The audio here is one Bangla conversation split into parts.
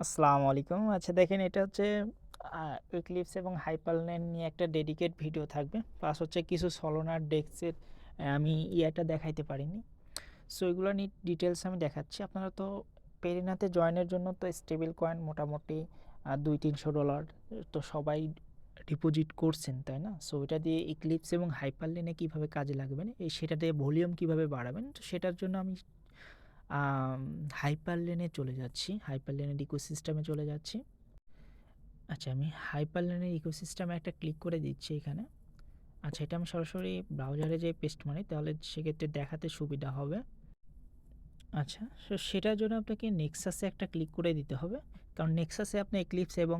আসসালামু আলাইকুম। আচ্ছা দেখেন এটা হচ্ছে আ Eclipse এবং Hyperland নিয়ে একটা ডেডিকেট ভিডিও থাকবে। প্লাস হচ্ছে কিছু Solana DEX এর আমি ইয়াটা দেখাইতে পারিনি। সো এগুলো নিয়ে ডিটেইলস আমি দেখাচ্ছি। আপনারা তো পেরিনাতে জয়েনের জন্য তো স্টেবল কয়েন মোটামুটি $200-300 তো সবাই ডিপোজিট করছেন, তাই না? সো এটা দিয়ে Eclipse এবং Hyperland এ কিভাবে কাজে লাগবেন, সেটা দিয়ে ভলিউম কিভাবে বাড়াবেন, তো সেটার জন্য আমি হাইপারলেনে চলে যাচ্ছি, হাইপারলেনের ইকোসিস্টেমে চলে যাচ্ছি। আচ্ছা আমি হাইপারলেনের ইকোসিস্টেমে একটা ক্লিক করে দিচ্ছি এখানে। আচ্ছা এটা আমি সরাসরি ব্রাউজারে যে পেস্ট মারি তাহলে সেক্ষেত্রে দেখাতে সুবিধা হবে। আচ্ছা সো সেটার জন্য আপনাকে নেক্সাসে একটা ক্লিক করে দিতে হবে, কারণ নেক্সাসে আপনি এক্লিপস এবং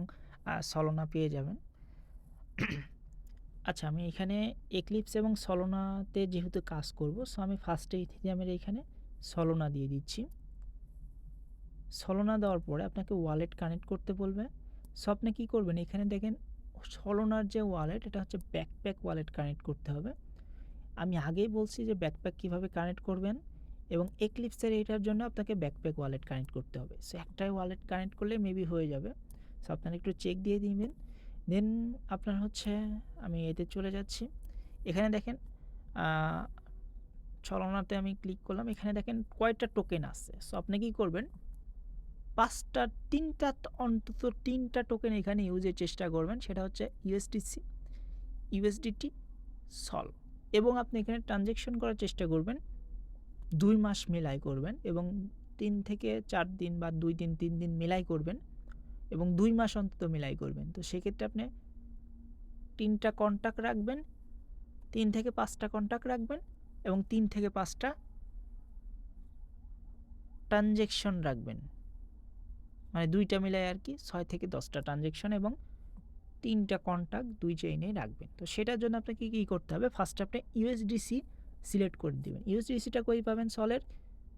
সলোনা পেয়ে যাবেন। আচ্ছা আমি এখানে এক্লিপস এবং সলোনাতে যেহেতু কাজ করব, সো আমি ফার্স্টে ইথিরিয়ামের এখানে সলোনা দিয়ে দিচ্ছি। সলোনা দেওয়ার পরে আপনাকে ওয়ালেট কানেক্ট করতে বলবে। সো আপনি কী করবেন, এখানে দেখেন সলোনার যে ওয়ালেট, এটা হচ্ছে ব্যাকপ্যাক ওয়ালেট কানেক্ট করতে হবে। আমি আগেই বলছি যে ব্যাকপ্যাক কীভাবে কানেক্ট করবেন, এবং এক্লিপসের এইটার জন্য আপনাকে ব্যাকপ্যাক ওয়ালেট কানেক্ট করতে হবে। সো একটাই ওয়ালেট কানেক্ট করলে মেবি হয়ে যাবে। সো আপনারা একটু চেক দিয়ে দিবেন। দেন আপনার হচ্ছে আমি এতে চলে যাচ্ছি। এখানে দেখেন সলোনাতে আমি ক্লিক করলাম, এখানে দেখেন কয়টা টোকেন আছে। সো আপনি কী করবেন, অন্তত তিনটা টোকেন এখানে ইউজের চেষ্টা করবেন। সেটা হচ্ছে ইউএসডিসি, ইউএসডিটি, সল, এবং আপনি এখানে ট্রানজ্যাকশন করার চেষ্টা করবেন 2 মাস মেলাই করবেন, এবং 3 থেকে 4 দিন বা 2 দিন 3 দিন মেলাই করবেন, এবং 2 মাস অন্তত মেলাই করবেন। তো সেক্ষেত্রে আপনি 3টা কন্ট্যাক্ট রাখবেন, 3 থেকে 5টা কন্ট্যাক্ট রাখবেন, এবং 3 থেকে 5টা ট্রানজ্যাকশন রাখবেন, মানে 2টা মিলাই আর কি 6 থেকে 10টা ট্রানজ্যাকশন এবং 3টা কন্ট্যাক্ট 2 চেইনে রাখবেন। তো সেটার জন্য আপনাকে কী করতে হবে, ফার্স্ট আপনি ইউএসডিসি সিলেক্ট করে দেবেন। ইউএসডিসিটা কই পাবেন, সলের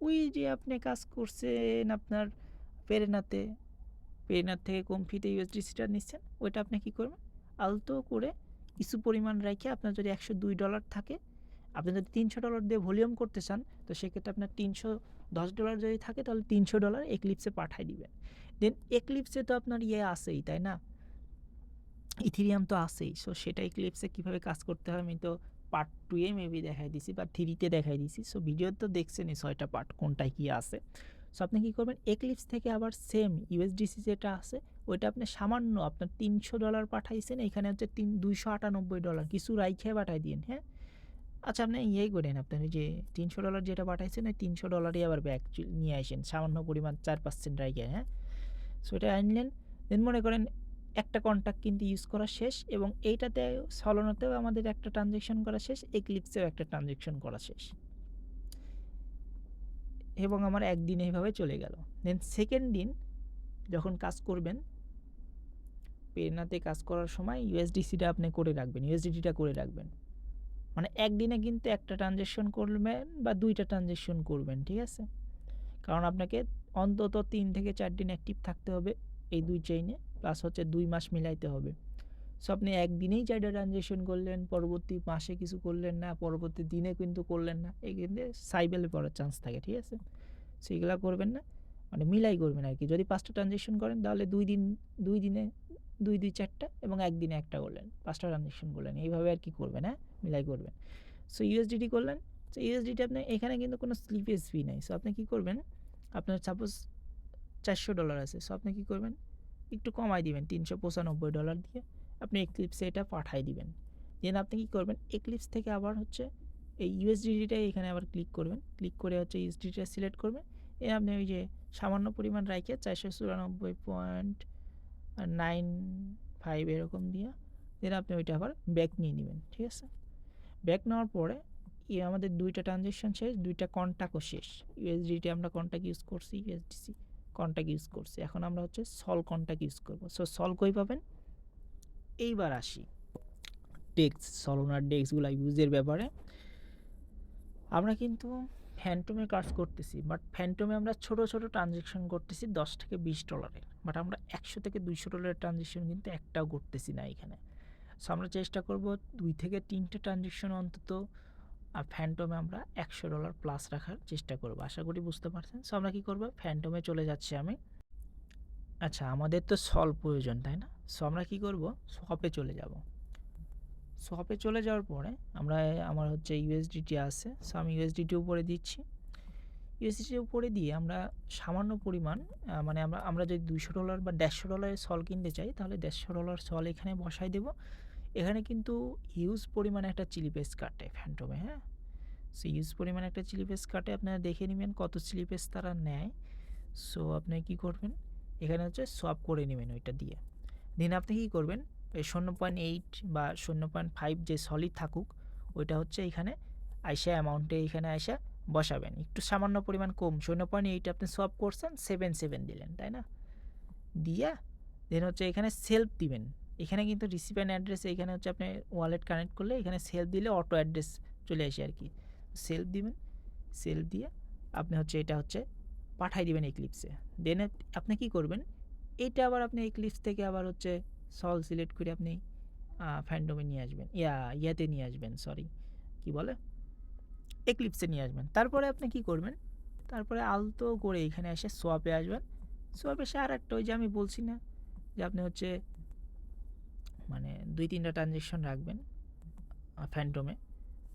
ওই যে আপনি কাজ করছেন আপনার পেরেনাতে, পেরেনার থেকে কম ফিতে ইউএসডিসিটা নিচ্ছেন, ওইটা আপনি কী করবেন, আলতো করে কিছু পরিমাণ রেখে, আপনার যদি $102 থাকে, আপনি যদি $300 দিয়ে ভলিউম করতে চান, তো সেক্ষেত্রে আপনার $310 যদি থাকে তাহলে $300 এক্লিপসে পাঠিয়ে দিবেন। দেন এক্লিপসে তো আপনার ইয়ে আছেই, তাই না, ইথিরিয়াম তো আছেই। সো সেটা এক্লিপসে কীভাবে কাজ করতে হয় আমি তো পার্ট 2 এ মেবি দেখাই দিছি বা 3তে দেখাই দিছি। সো ভিডিও তো দেখছেনই 6টা পার্ট, কোনটায় কী আছে। সো আপনি কী করবেন, এক্লিপস থেকে আবার সেম ইউএসডিসি যেটা আছে ওইটা আপনি সামান্য আপনার $300 পাঠাইছেন, এখানে হচ্ছে $298 কিছু রাইখে পাঠাই দিন, হ্যাঁ। আচ্ছা আপনি ইয়েই করেন, আপনার ওই যে $300 যেটা পাঠাইছেন ওই $300 আবার ব্যাক নিয়ে আসেন সামান্য পরিমাণ 4% রাইখে, হ্যাঁ। সো এটা আনলেন। দেন মনে করেন একটা কন্ট্যাক্ট কিন্তু ইউজ করা শেষ, এবং এইটাতে সলোনাতেও আমাদের একটা ট্রানজ্যাকশন করা শেষ, এক্লিপসেও একটা ট্রানজ্যাকশন করা শেষ, এবং আমার একদিন এইভাবে চলে গেল। দেন সেকেন্ড দিন যখন কাজ করবেন, পেরেনাতে কাজ করার সময় ইউএসডিসিটা আপনি করে রাখবেন, ইউএসডিটিটা করে রাখবেন। মানে একদিনে কিন্তু একটা ট্রানজ্যাকশন করবেন বা 2টা ট্রানজ্যাকশন করবেন, ঠিক আছে? কারণ আপনাকে অন্তত 3 থেকে 4 দিন অ্যাক্টিভ থাকতে হবে এই 2 চেইনে, প্লাস হচ্ছে 2 মাস মিলাইতে হবে। সো আপনি একদিনেই 4টা ট্রানজ্যাকশন করলেন, পরবর্তী মাসে কিছু করলেন না, পরবর্তী দিনে কিন্তু করলেন না, এই কিন্তু সাইবেলে পড়ার চান্স থাকে, ঠিক আছে? সো এগুলা করবেন না, মানে মিলাই করবেন আর কি। যদি 5টা ট্রানজ্যাকশন করেন তাহলে 2 দিনে 2 4টা, এবং একদিনে একটা করলেন, 5টা ট্রানজ্যাকশন করলেন, এইভাবে আর কি করবেন, হ্যাঁ, মিলাই করবেন। সো ইউএসডিটি করলেন। সো ইউএসডিটি আপনি এখানে কিন্তু কোনো স্লিপেজ ফি নাই। সো আপনি কী করবেন, আপনার সাপোজ $400 আছে, সো আপনি কী করবেন, একটু কমাই দিবেন $395 দিয়ে আপনি এক্লিপসে এটা পাঠাই দিবেন। দেন আপনি কী করবেন, এক্লিপস থেকে আবার হচ্ছে এই ইউএসডিটিটাই এখানে আবার ক্লিক করবেন, ক্লিক করে হচ্ছে ইউএসডিটিটা সিলেক্ট করবেন। আপনি ওই যে সামান্য পরিমাণ রাইখে 494.95 এরকম দিয়ে দেন আপনি ওইটা আবার ব্যাক নিয়ে নেবেন, ঠিক আছে? ব্যাক নেওয়ার পরে আমাদের 2টা ট্রানজ্যাকশন শেষ, 2টা কন্ট্যাক্টও শেষ। ইউএসডিটি আমরা কন্ট্যাক্ট ইউজ করছি, ইউএসডিসি কন্ট্যাক্ট ইউজ করছি। এখন আমরা হচ্ছে সল কন্ট্যাক্ট ইউজ করব। সো সল কই পাবেন, এইবার আসি ডেক্স, সলোনার ডেক্সগুলা ইউজের ব্যাপারে। আমরা কিন্তু ফ্যান্টমে কাজ করতেছি, বাট ফ্যান্টমে আমরা ছোট ছোট ট্রানজ্যাকশন করতেছি $10 থেকে $20, বাট আমরা $100 থেকে $200 ট্রানজ্যাকশন কিন্তু একটাও করতেছি না এখানে। সো আমরা চেষ্টা করব 2 থেকে 3টে ট্রানজ্যাকশন অন্তত ফ্যান্টমে আমরা $100 প্লাস রাখার চেষ্টা করব। আশা করি বুঝতে পারছেন। সো আমরা কী করব, ফ্যান্টমে চলে যাচ্ছি আমি। আচ্ছা, আমাদের তো সল প্রয়োজন, তাই না? সো আমরা কি করব, শপে চলে যাব। শপে চলে যাওয়ার পরে আমার হচ্ছে ইউএসডিটি আছে, সো আমি ইউএসডিটি উপরে দিচ্ছি। ইউএসডিটি উপরে দিয়ে আমরা সামান্য পরিমাণ মানে আমরা যদি $200 বা $150 সল কিনতে চাই, তাহলে $150 সল এখানে বসাই দেব। এখানে কিন্তু হিউজ পরিমাণে একটা চিলি পেস্ট কাটে ফ্যান্টমে, হ্যাঁ? সো হিউজ পরিমাণে একটা চিলি পেস্ট কাটে, আপনারা দেখে নেবেন কত চিলি পেস্ট তারা নেয়। সো আপনি কি করবেন, এখানে হচ্ছে সোয়াপ করে নেবেন ওইটা দিয়ে। দেন আপনি কী করবেন, ওই 0.8 বা 0.5 যে সলিড থাকুক ওইটা হচ্ছে এখানে আইসা অ্যামাউন্টে এখানে আইসা বসাবেন। একটু সামান্য পরিমাণ কম, 0.8 আপনি সোয়াপ করছেন, 7 দিলেন, তাই না? দিয়া দেন হচ্ছে এখানে সেলফ দিবেন। এখানে কিন্তু রিসিপিয়েন্ট অ্যাড্রেস, এখানে হচ্ছে আপনি ওয়ালেট কানেক্ট করলে এখানে সেলফ দিলে অটো অ্যাড্রেস চলে আসে আর কি। সেলফ দিবেন, সেলফ দিয়ে আপনি হচ্ছে এটা হচ্ছে পাঠাই দিবেন এক্লিপসে। দেন আপনি কি করবেন, এইটা আবার আপনি এক্লিপস থেকে আবার হচ্ছে সল সিলেক্ট করে আপনি ফ্যান্টমে নিয়ে আসবেন, ইয়াতে নিয়ে আসবেন, সরি কি বলে, এক্লিপসে নিয়ে আসবেন। তারপরে আপনি কি করবেন, তারপরে আলতো করে এখানে এসে সোয়াপে আসবেন। সোয়াপে এসে আর একটা ওই যে আমি বলছি না যে আপনি হচ্ছে মানে 2-3টা ট্রানজ্যাকশন রাখবেন ফ্যান্টমে।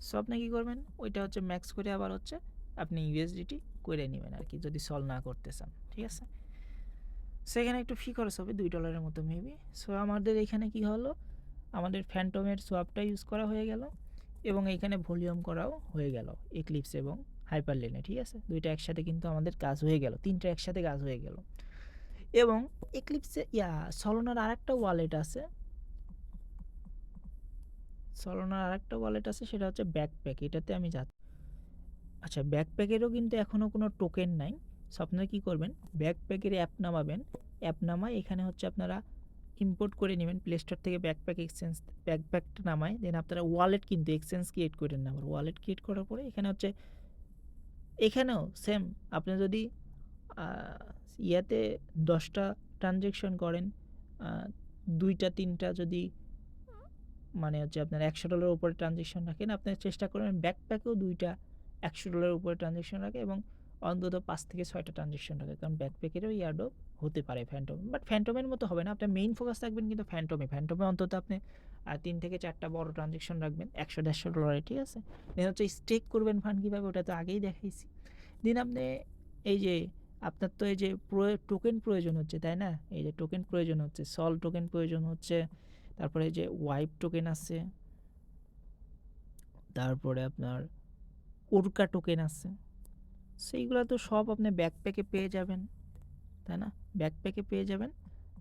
সো আপনি কী করবেন, ওইটা হচ্ছে ম্যাক্স করে আবার হচ্ছে আপনি ইউএসডিটি করে নেবেন আর কি, যদি সলভ না করতে চান, ঠিক আছে? সেখানে একটু ফি খরচ হবে $2 মতো মেবি। সো আমাদের এখানে কি হলো, আমাদের ফ্যান্টমের সোয়াপটা ইউজ করা হয়ে গেল এবং এইখানে ভলিউম করাও হয়ে গেল এক্লিপস এবং হাইপারলেনে, ঠিক আছে? দুইটা একসাথে কিন্তু আমাদের কাজ হয়ে গেল, তিনটা একসাথে কাজ হয়ে গেল। এবং এক্লিপসে সলোনার আরেকটা ওয়ালেট আছে, সলোনার আরেকটা ওয়ালেট আছে, সেটা হচ্ছে ব্যাকপ্যাক। এটাতে আমি যাচ্ছি। আচ্ছা, ব্যাকপ্যাকেরও কিন্তু এখনও কোনো টোকেন নাই। সো আপনারা কী করবেন, ব্যাকপ্যাকের অ্যাপ নামাবেন। অ্যাপ নামায় এখানে হচ্ছে আপনারা ইম্পোর্ট করে নেবেন প্লে স্টোর থেকে ব্যাকপ্যাকটা নামায়। দেন আপনারা ওয়ালেট কিন্তু এক্সচেঞ্জ ক্রিয়েট করেন না, আবার ওয়ালেট ক্রিয়েট করার পরে এখানে হচ্ছে এখানেও সেম আপনি যদি ইয়াতে 10টা ট্রানজ্যাকশন করেন, 2-3টা যদি মানে হচ্ছে আপনার $100 উপরে ট্রানজ্যাকশন রাখেন, আপনার চেষ্টা করবেন ব্যাকপ্যাকেও 2টা $100 উপরে ট্রানজ্যাকশন রাখে এবং অন্তত 5 থেকে 6টা ট্রানজ্যাকশন রাখে, কারণ ব্যাকপ্যাকেরও ইয়ারড্রপ হতে পারে ফ্যান্টম, বাট ফ্যান্টমের মতো হবে না। আপনার মেইন ফোকাস রাখবেন কিন্তু ফ্যান্টমে অন্তত আপনি 3 থেকে 4টা বড় ট্রানজ্যাকশন রাখবেন $100-150, ঠিক আছে? দেন হচ্ছে স্টেক করবেন ফান্ড কীভাবে, ওটা তো আগেই দেখাইছি। দেন আপনি এই যে আপনার তো এই যে টোকেন প্রয়োজন হচ্ছে, তাই না? এই যে টোকেন প্রয়োজন হচ্ছে, সল টোকেন প্রয়োজন হচ্ছে, তারপরে যে ওয়াইপ টোকেন আছে, তারপরে আপনার ওরকা টোকেন আছে, সেইগুলো তো সব আপনি ব্যাকপ্যাকে পেয়ে যাবেন, তাই না? ব্যাকপ্যাকে পেয়ে যাবেন,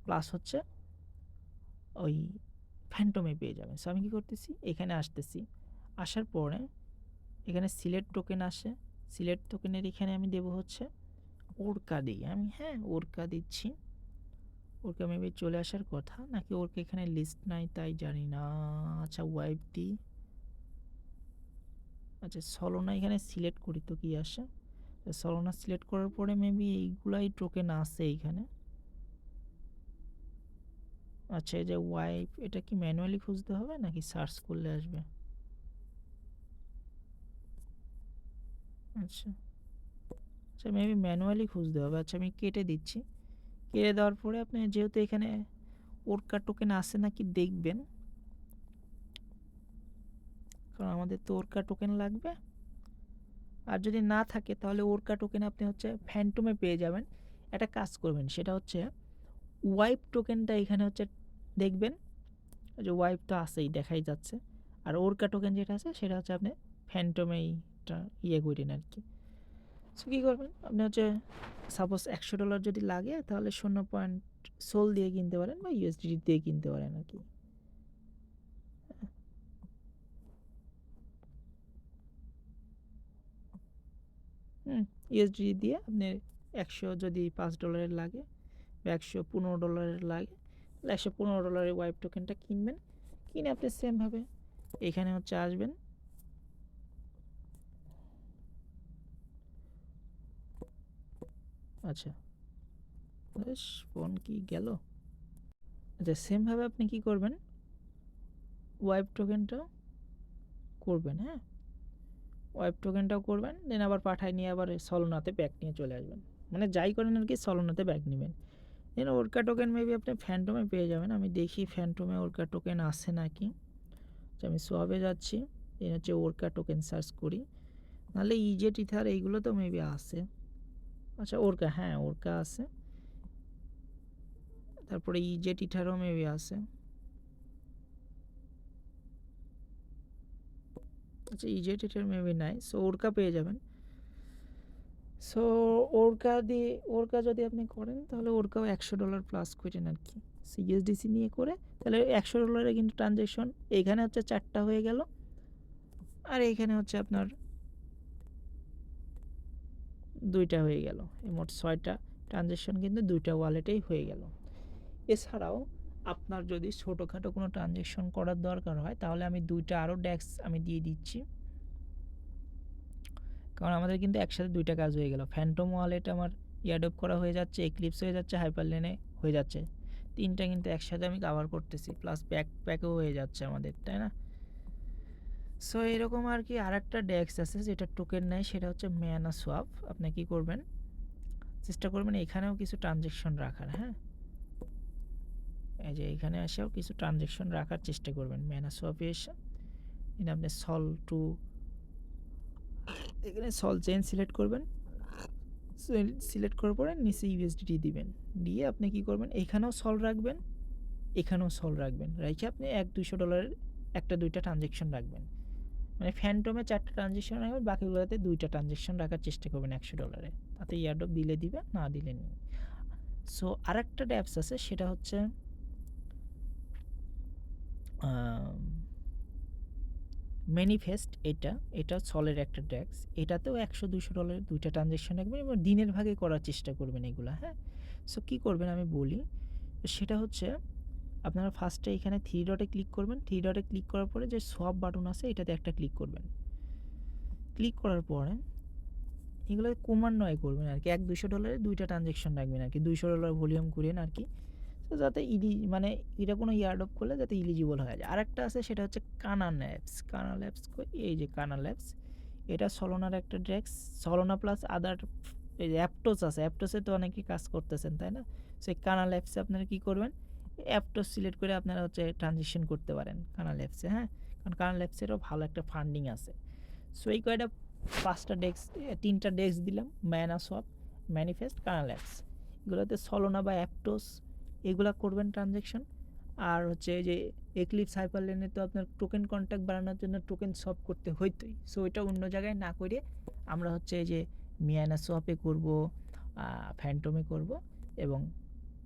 প্লাস হচ্ছে ওই ফ্যান্টমে পেয়ে যাবেন। সো আমি কী করতেছি, এখানে আসতেছি, আসার পরে এখানে সিলেক্ট টোকেন আসে, সিলেক্ট টোকেনের এখানে আমি দেবো হচ্ছে ওরকা দিই আমি, হ্যাঁ ওরকা দিচ্ছি। ওরকা মেবি চলে আসার কথা, নাকি ওরকা এখানে লিস্ট নাই তাই জানি না। আচ্ছা ওয়াইপ দিই, আচ্ছা সলোনা এখানে সিলেক্ট করি তো কি আসে, সলোনা সিলেক্ট করার পরে মেবি এইগুলাই টোকেন আছে এইখানে। আচ্ছা এই যে ওয়াইপ, এটা কি ম্যানুয়ালি খুঁজতে হবে নাকি সার্চ করলে আসবে? আচ্ছা আচ্ছা মেবি ম্যানুয়ালি খুঁজতে হবে। আচ্ছা আমি কেটে দিচ্ছি, কেটে দেওয়ার পরে আপনি যেহেতু এখানে ওরকা টোকেন আছে নাকি দেখবেন, কারণ আমাদের তো ওরকা টোকেন লাগবে। আর যদি না থাকে তাহলে ওরকা টোকেন আপনি হচ্ছে ফ্যান্টমে পেয়ে যাবেন। একটা কাজ করবেন, সেটা হচ্ছে ওয়াইপ টোকেনটা এখানে হচ্ছে দেখবেন, যে ওয়াইপ তো আছেই, দেখাই যাচ্ছে। আর ওরকা টোকেন যেটা আছে সেটা হচ্ছে আপনি ফ্যান্টমেইটা ইয়ে করেন আর কি। সো কী করবেন, আপনি হচ্ছে সাপোজ $100 যদি লাগে তাহলে 0. সোল দিয়ে কিনতে পারেন বা ইউএসডিটি দিয়ে কিনতে পারেন আর কি। ইউএসডিটি দিয়ে আপনি 100 যদি $5 লাগে বা $115 লাগে, তাহলে $115 ওয়াইপ টোকেনটা কিনবেন, কিনে আপনি সেমভাবে এখানে হচ্ছে আসবেন। আচ্ছা বেশ, ফোন কি গেল? আচ্ছা সেমভাবে আপনি কি করবেন, ওয়াইপ টোকেনটাও করবেন, হ্যাঁ ওয়াইপ টোকেনটাও করবেন, দেন আবার পাঠায় নিয়ে আবার সলোনাতে ব্যাক নিয়ে চলে আসবেন। মানে যাই করেন আর কি সলোনাতে ব্যাক নেবেন, দেন ওরকা টোকেন মেবি আপনি ফ্যান্টমে পেয়ে যাবেন। আমি দেখি ফ্যান্টমে ওরকা টোকেন আছে নাকি। আমি সোয়াবে যাচ্ছি, এই হচ্ছে ওরকা টোকেন সার্চ করি, নাহলে ইজেট ইথার এইগুলো তো মেবি আছে। আচ্ছা ওরকা, হ্যাঁ ওরকা আছে, তারপরে ইজেট ইথারও মেবি আছে। আচ্ছা ইজেট ইথার মেবি নাই, সো ওরকা পেয়ে যাবেন। সো ওরকা যদি আপনি করেন তাহলে ওরকাও $100 প্লাস করেন আর কি, সিএসডিসি নিয়ে করে, তাহলে $100 কিন্তু ট্রানজ্যাকশন এইখানে হচ্ছে 4টা হয়ে গেল, আর এইখানে হচ্ছে আপনার 2টা হয়ে গেল, মোট 6টা ট্রানজ্যাকশন কিন্তু 2টা ওয়ালেটেই হয়ে গেল। এছাড়াও আপনার যদি ছোটোখাটো কোনো ট্রানজ্যাকশন করার দরকার হয় তাহলে আমি 2টা আরও ডেস্ক আমি দিয়ে দিচ্ছি, কারণ আমাদের কিন্তু একসাথে 2টা কাজ হয়ে গেল। ফ্যান্টম ওয়ালেট আমার ইয়াডপ করা হয়ে যাচ্ছে, এক্লিপস হয়ে যাচ্ছে, হাইপারলেনে হয়ে যাচ্ছে, 3টা কিন্তু একসাথে আমি কভার করতেছি, প্লাস ব্যাকপ্যাকও হয়ে যাচ্ছে আমাদের, তাই না? সো এরকম আর কি। আর একটা ডেস্ক আছে যেটা টোকেন নেয়, সেটা হচ্ছে ম্যানা সোয়াপ। আপনি কি করবেন, চেষ্টা করবেন এখানেও কিছু ট্রানজ্যাকশন রাখার, হ্যাঁ এই যে এখানে এসেও কিছু ট্রানজ্যাকশন রাখার চেষ্টা করবেন। ম্যানা সোয়াপে এসে আপনি সল টু, এখানে সল চেইন সিলেক্ট করবেন, সিলেক্ট করার পরে নিচে ইউএসডিটি দিবেন, দিয়ে আপনি কি করবেন, এখানেও সল রাখবেন, এখানেও সল রাখবেন, রেখে আপনি $100-200 একটা 2টা ট্রানজ্যাকশন রাখবেন, মানে ফ্যান্টমে 4টা ট্রানজ্যাকশন রাখবেন, বাকিগুলোতে 2টা ট্রানজ্যাকশন রাখার চেষ্টা করবেন $100, তাতে ইয়ারডপ দিলে দিবে, না দিলে নেই। সো আরেকটা অ্যাপস আছে, সেটা হচ্ছে ম্যানিফেস্ট। এটা সলের একটা ডেস্ক, এটাতেও $100-200 2টা ট্রানজ্যাকশন রাখবেন এবং দিনের ভাগে করার চেষ্টা করবেন এগুলো, হ্যাঁ। সো কী করবেন আমি বলি, সেটা হচ্ছে আপনারা ফার্স্টে এখানে 3 ডটে ক্লিক করবেন, 3 ডটে ক্লিক করার পরে যে সোয়াপ বাটন আছে এটাতে একটা ক্লিক করবেন, ক্লিক করার পরে এগুলো ক্রমান্বয়ে করবেন আর কি, $100-200 2টা ট্রানজ্যাকশন রাখবেন আর কি, $200 ভলিউম করেন আর কি, তো যাতে মানে এটা কোনো ইয়ারডপ করলে যাতে ইলিজিবল হয়ে যায়। আরেকটা আছে সেটা হচ্ছে কানান অ্যাপস। কানাল অ্যাপস, এই যে কানাল অ্যাপস, এটা সলোনার একটা ডেস্ক, সলোনা প্লাস আদার এই যে অ্যাপটোস আছে, অ্যাপটোসে তো অনেকেই কাজ করতেছেন তাই না। সেই কানাল অ্যাপসে আপনারা কী করবেন, অ্যাপটোস সিলেক্ট করে আপনারা হচ্ছে ট্রানজেকশন করতে পারেন কানাল অ্যাপসে, হ্যাঁ, কারণ কানাল অ্যাপসেরও ভালো একটা ফান্ডিং আছে। সো এই কয়টা 5টা ডেস্ক, 3টা ডেস্ক দিলাম, ম্যানা সোয়াপ, ম্যানিফেস্ট, কানাল অ্যাপস, এগুলোতে সলোনা বা অ্যাপটোস এগুলা করবেন ট্রানজ্যাকশন। আর হচ্ছে এই যে এক্লিপস হাইপারলেনে তো আপনার টোকেন কন্ট্যাক্ট বাড়ানোর জন্য টোকেন সোয়াপ করতে হইতোই, সো এটা অন্য জায়গায় না করে আমরা হচ্ছে এই যে মিয়ানা সোয়াপে করব, ফ্যান্টমে করব এবং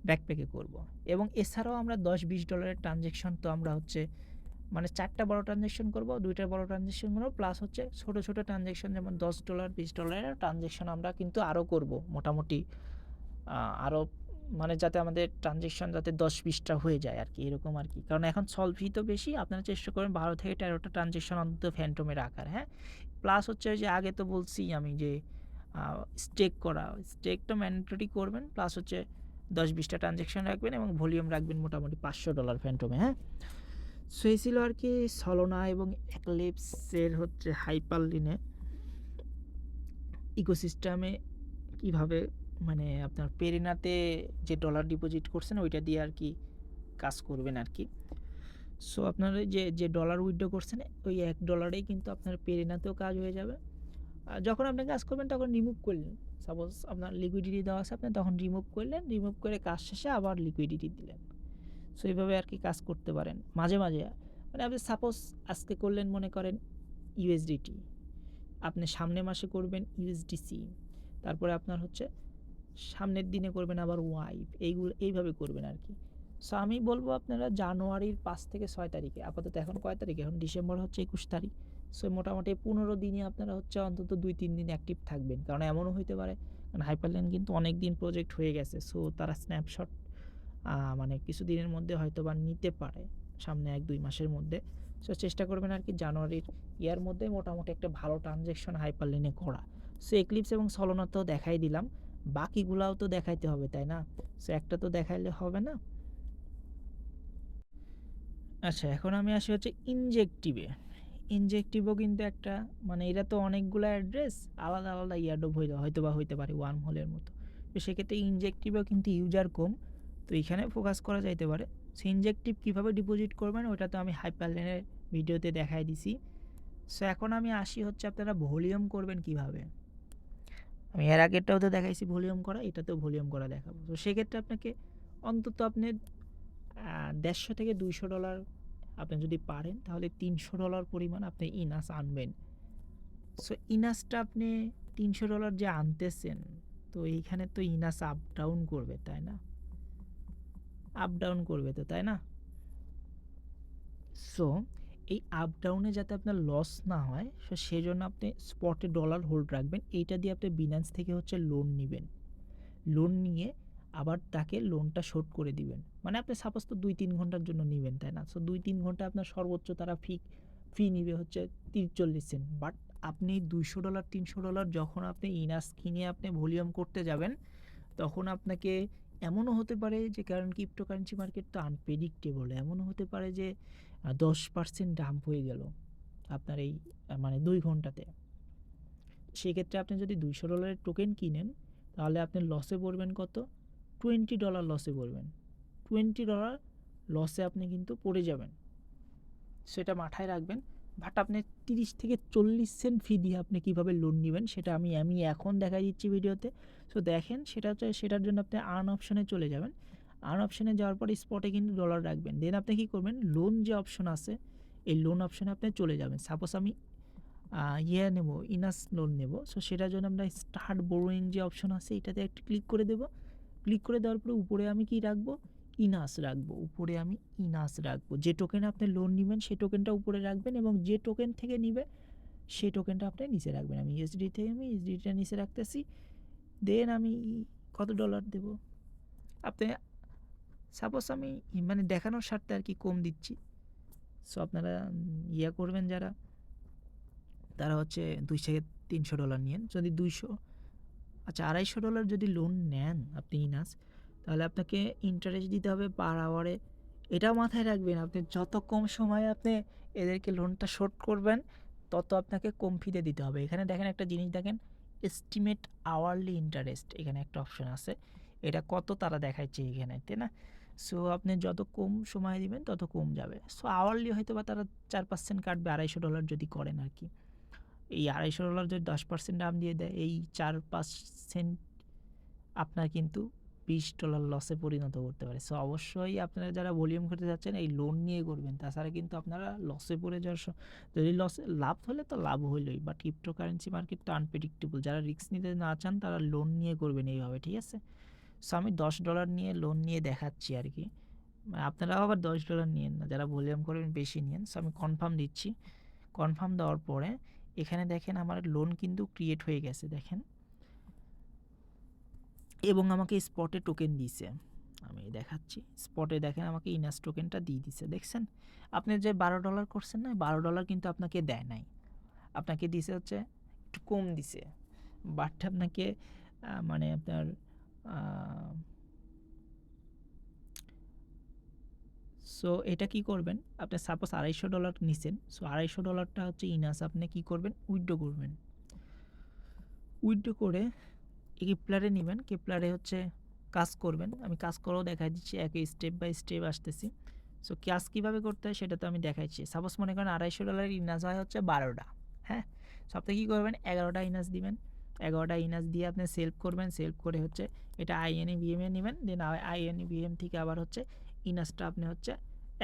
ব্যাকপ্যাকে করব। এবং এছাড়াও আমরা $10-20 ট্রানজ্যাকশন তো আমরা হচ্ছে মানে 4টা বড় ট্রানজ্যাকশন করব, 2টা বড় ট্রানজ্যাকশন করব, প্লাস হচ্ছে ছোটো ছোটো ট্রানজ্যাকশন যেমন $10-20 ট্রানজ্যাকশন আমরা কিন্তু আরও করব মোটামুটি, আরও মানে যাতে আমাদের ট্রানজ্যাকশন যাতে 10-20টা হয়ে যায় আর কি, এরকম আর কি। কারণ এখন সল ফি তো বেশি, আপনারা চেষ্টা করবেন 12-13টা ট্রানজ্যাকশন অন্তত ফ্যান্টমে রাখার, হ্যাঁ। প্লাস হচ্ছে ওই যে আগে তো বলছি আমি যে স্টেক করা, স্টেক তো ম্যান্ডেটরি করবেন, প্লাস হচ্ছে 10-20টা ট্রানজ্যাকশন রাখবেন এবং ভলিউম রাখবেন মোটামুটি $500 ফ্যান্টমে, হ্যাঁ। সো এই ছিল আর কি সলোনা এবং এক্লিপসের হচ্ছে হাইপারলিনে ইকোসিস্টেমে কীভাবে মানে আপনার পেরেনাতে যে ডলার ডিপোজিট করছেন ওইটা দিয়ে আর কি কাজ করবেন আর কি। সো আপনার যে ডলার উইথড্র করছেন ওই $1 কিন্তু আপনার পেরেনাতেও কাজ হয়ে যাবে। আর যখন আপনি কাজ করবেন তখন রিমুভ করলেন, সাপোজ আপনার লিকুইডিটি দেওয়া আছে আপনি তখন রিমুভ করলেন, রিমুভ করে কাজ শেষে আবার লিকুইডিটি দিলেন। সো এইভাবে আর কি কাজ করতে পারেন মাঝে মাঝে। মানে আপনি সাপোজ আজকে করলেন মনে করেন ইউএসডিটি, আপনি সামনের মাসে করবেন ইউএসডিসি, তারপরে আপনার হচ্ছে সামনের দিনে করবেন আবার ওয়াইপ, এইভাবে করবেন আর কি। সো আমি বলবো আপনারা জানুয়ারির 5 থেকে 6 তারিখে, আপাতত এখন কয় তারিখ, এখন ডিসেম্বর হচ্ছে 21 তারিখ, সো মোটামুটি 15 দিনে আপনারা হচ্ছে অন্তত 2-3 দিন অ্যাক্টিভ থাকবেন। কারণ এমনও হইতে পারে কারণ হাইপারলেন কিন্তু অনেক দিন প্রজেক্ট হয়ে গেছে, সো তারা স্ন্যাপশট মানে কিছু দিনের মধ্যে হয়তো বা নিতে পারে, সামনে 1-2 মাসের মধ্যে। সো চেষ্টা করবেন আর কি জানুয়ারির ইয়ার মধ্যে মোটামুটি একটা ভালো ট্রানজ্যাকশন হাইপারলেনে করা। সো এক্লিপস এবং সলোনা তো দেখাই দিলাম, বাকিগুলাও তো দেখাইতে হবে তাই না। সো একটা তো দেখাইলে হবে না। আচ্ছা এখন আমি আসি হচ্ছে ইনজেক্টিভে। ইনজেক্টিভও কিন্তু একটা মানে এরা তো অনেকগুলো অ্যাড্রেস, আলাদা ইয়ারডপ হয়তো বা হইতে পারে ওয়ার্ম হোলের মতো। তো সেক্ষেত্রে ইনজেক্টিভেও কিন্তু ইউজার কম, তো এখানে ফোকাস করা যাইতে পারে। সো ইনজেক্টিভ কীভাবে ডিপোজিট করবেন ওটা তো আমি হাইপারলেনের ভিডিওতে দেখাই দিছি। সো এখন আমি আসি হচ্ছে আপনারা ভলিউম করবেন কিভাবে। আমি এর আগেরটাও তো দেখাইছি ভলিউম করা, এটাতেও ভলিউম করা দেখাবো। তো সেক্ষেত্রে আপনাকে অন্তত আপনি $150 থেকে $200 আপনি যদি পারেন তাহলে $300 পরিমাণ আপনি ইনাস আনবেন। সো ইনাসটা আপনি $300 যে আনতেছেন, তো এইখানে তো ইনাস আপ ডাউন করবে, তাই না? আপ ডাউন করবে তো, তাই না? সো এই আপ ডাউনে যাতে আপনার লস না হয়, সো সেজন্য আপনি স্পটে ডলার হোল্ড রাখবেন। এইটা দিয়ে আপনি বিনান্স থেকে হচ্ছে লোন নিবেন। লোন নিয়ে আবার তাকে লোনটা শোধ করে দিবেন। মানে আপনি সাপোজ তো 2-3 ঘন্টার জন্য নিবেন, তাই না? সো 2-3 ঘন্টা আপনার সর্বোচ্চ তারা ফি নিবে হচ্ছে 43 সেন্ট। বাট আপনি $200 $300 যখন আপনি ইনাস কিনে আপনি ভলিউম করতে যাবেন, তখন আপনাকে এমনও হতে পারে যে, কারণ ক্রিপ্টোকারেন্সি মার্কেট তো আনপ্রেডিক্টেবল, এমনও হতে পারে যে 10% ডাম্প হয়ে গেল আপনার এই মানে 2 ঘন্টাতে। সেক্ষেত্রে আপনি যদি $200 টোকেন কিনেন তাহলে আপনি লসে পড়বেন কত? $20 লসে পড়বেন। $20 লসে আপনি কিন্তু পড়ে যাবেন, সেটা মাথায় রাখবেন। বাট আপনি 30 থেকে 40 সেন্ট ফি দিয়ে আপনি কীভাবে লোন নেবেন সেটা আমি এখন দেখাই দিচ্ছি ভিডিওতে। সো দেখেন, সেটা হচ্ছে সেটার জন্য আপনি আর্ন অপশনে চলে যাবেন। আর্ন অপশনে যাওয়ার পর স্পটে কিন্তু ডলার রাখবেন। দেন আপনি কী করবেন, লোন যে অপশন আছে এই লোন অপশনে আপনি চলে যাবেন। সাপোজ আমি নেব, ইনাস লোন নেব। সো সেটার জন্য আমরা স্টার্ট বোরোইং যে অপশন আছে এটাতে একটু ক্লিক করে দেব। ক্লিক করে দেওয়ার পরে উপরে আমি কি রাখবো? ইনাস রাখবো। উপরে আমি ইনাস রাখবো। যে টোকেনে আপনি লোন নেবেন সেই টোকেনটা উপরে রাখবেন এবং যে টোকেন থেকে নিবে সেই টোকেনটা আপনি নিচে রাখবেন। আমি ইউএসডিটা নিচে রাখতেছি। দেন আমি কত ডলার দেব? আপনি সাপোজ আমি মানে দেখানোর স্বার্থে আর কি কম দিচ্ছি। সো আপনারা করবেন যারা, তারা হচ্ছে $200-300 নিয়েন। যদি $250 যদি লোন নেন আপনি ইনাস, তাহলে আপনাকে ইন্টারেস্ট দিতে হবে পার আওয়ারে। এটাও মাথায় রাখবেন, আপনি যত কম সময়ে আপনি এদেরকে লোনটা শোধ করবেন তত আপনাকে কম ফিতে দিতে হবে। এখানে দেখেন একটা জিনিস দেখেন, এস্টিমেট আওয়ারলি ইন্টারেস্ট, এখানে একটা অপশন আছে। এটা কত তারা দেখাচ্ছে এখানে, তাই না? সো আপনি যত কম সময় দিবেন তত কম যাবে। সো আওয়ারলি হয়তো বা তারা 4% কাটবে $250 যদি করেন আর কি। এই $250 যদি 10% দাম দিয়ে দেয়, এই 4-5 সেন্ট আপনার কিন্তু $20 লসে পরিণত করতে পারে। সো অবশ্যই আপনারা যারা ভলিউম করতে যাচ্ছেন এই লোন নিয়ে করবেন, তাছাড়া কিন্তু আপনারা লসে পড়ে যাওয়ার যদি লাভ হলে তো লাভ হইলই, বাট ক্রিপ্টোকারেন্সি মার্কেট তো আনপ্রেডিক্টেবল। যারা রিস্ক নিতে না চান তারা লোন নিয়ে করবেন এইভাবে, ঠিক আছে? সো আমি $10 নিয়ে লোন নিয়ে দেখাচ্ছি আর কি। আপনারাও আবার $10 নিয়েন না, যারা ভলিউম করবেন বেশি নিয়েন। সো আমি কনফার্ম দিচ্ছি। কনফার্ম দেওয়ার পরে এখানে দেখেন আমার লোন কিন্তু ক্রিয়েট হয়ে গেছে, দেখেন, এবং আমাকে স্পটে টোকেন দিছে। আমি দেখাচ্ছি, স্পটে দেখেন আমাকে ইনাস টোকেনটা দিয়ে দিছে, দেখছেন? আপনি যে $12 করছেন না, $12 কিন্তু আপনাকে দেয় নাই, আপনাকে দিছে হচ্ছে একটু কম দিছে। বাট আপনাকে মানে আপনার সো এটা কি করবেন, আপনি সাপোজ $250 নিছেন। সো $250 হচ্ছে ইনাস, আপনি কি করবেন, উইথড্র করবেন। উইথড্র করে কেপলারে নেবেন, কেপলারে হচ্ছে কাজ করবেন। আমি কাজ করেও দেখাই দিচ্ছি, একই স্টেপ বাই স্টেপ আসতেছি। সো কাজ কীভাবে করতে হয় সেটা তো আমি দেখাইছি। সাপোজ মনে করেন $250 ইনাস হয় হচ্ছে 12টা, হ্যাঁ? সো আপনি কী করবেন, 11টা ইনাস দিবেন। 11টা ইনাস দিয়ে আপনি সেলফ করবেন। সেলফ করে হচ্ছে এটা INEVM এ নেবেন। দেন INEVM থেকে আবার হচ্ছে ইনাসটা আপনি হচ্ছে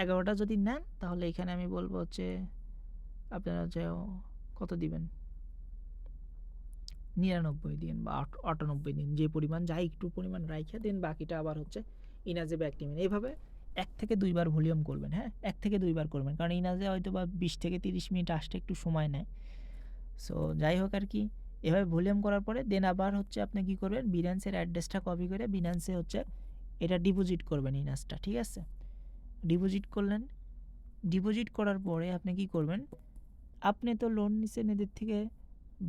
11টা যদি নেন তাহলে এখানে আমি বলবো হচ্ছে আপনারা হচ্ছে কত দিবেন, 99 দিন বা 98 দিন, যে পরিমাণ যায় একটু পরিমাণ রাইখা দেন বাকিটা আবার হচ্ছে ইনাজে ব্যাক নেবেন। এইভাবে 1 থেকে 2 বার ভলিউম করবেন, হ্যাঁ? 1 থেকে 2 বার করবেন, কারণ ইনাজে হয়তো বা 20 থেকে 30 মিনিট আসতে একটু সময় নেয়। সো যাই হোক আর কি, এভাবে ভলিউম করার পরে দেন আবার হচ্ছে আপনি কী করবেন, বিনান্সের অ্যাড্রেসটা কপি করে বিনান্সে হচ্ছে এটা ডিপোজিট করবেন ইনাজটা, ঠিক আছে? ডিপোজিট করলেন। ডিপোজিট করার পরে আপনি কী করবেন, আপনি তো লোন নিছেন এদের থেকে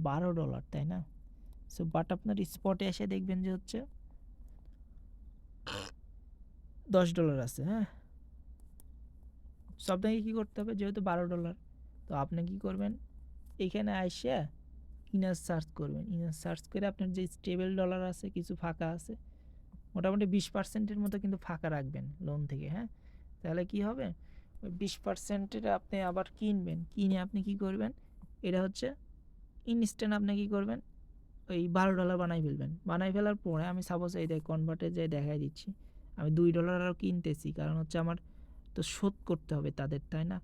$12, তাই না? সো বাট আপনার স্পটে এসে দেখবেন যে হচ্ছে $10 আছে, হ্যাঁ? সো আপনাকে কী করতে হবে, যেহেতু $12, তো আপনি কী করবেন, এইখানে আইসা ইনাস সার্চ করবেন। ইনাস সার্চ করে আপনার যে স্টেবল ডলার আছে, কিছু ফাঁকা আছে, মোটামুটি 20% মতো কিন্তু ফাঁকা রাখবেন লোন থেকে, হ্যাঁ? তাহলে কি হবে, ওই 20% আপনি আবার কিনবেন, কিনে আপনি কি করবেন, এটা হচ্ছে ইনস্ট্যান্ট আপনি কি করবেন, ওই $12 বানাই ফেলবেন। বানাই ফেলার পরে আমি সাপোজ এই কনভার্টে যেয়ে দেখাই দিচ্ছি, আমি $2 আরও কিনতেছি, কারণ হচ্ছে আমার তো শোধ করতে হবে তাদের, তাই না?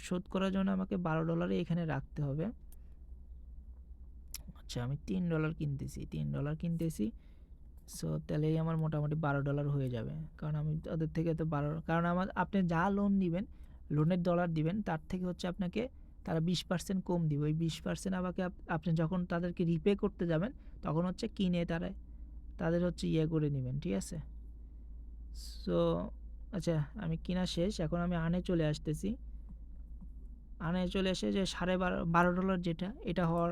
শোধ করার জন্য আমাকে $12 এখানে রাখতে হবে। আচ্ছা, আমি $3 কিনতেছি, কিনতেছি। সো তাহলেই আমার মোটামুটি $12 হয়ে যাবে, কারণ আমি ওদের থেকে তো কারণ আপনি যা লোন দিবেন, লোনের ডলার দিবেন, তার থেকে হচ্ছে আপনাকে তারা 20% কম দিবে। ওই 20% আমাকে আপনি যখন তাদেরকে রিপে করতে যাবেন, তখন হচ্ছে কিনে তাদের হচ্ছে করে নেবেন, ঠিক আছে? সো আচ্ছা, আমি কিনা শেষ, এখন আমি আনে চলে আসতেছি। আনে চলে এসে যে $12.5 যেটা, এটা হওয়ার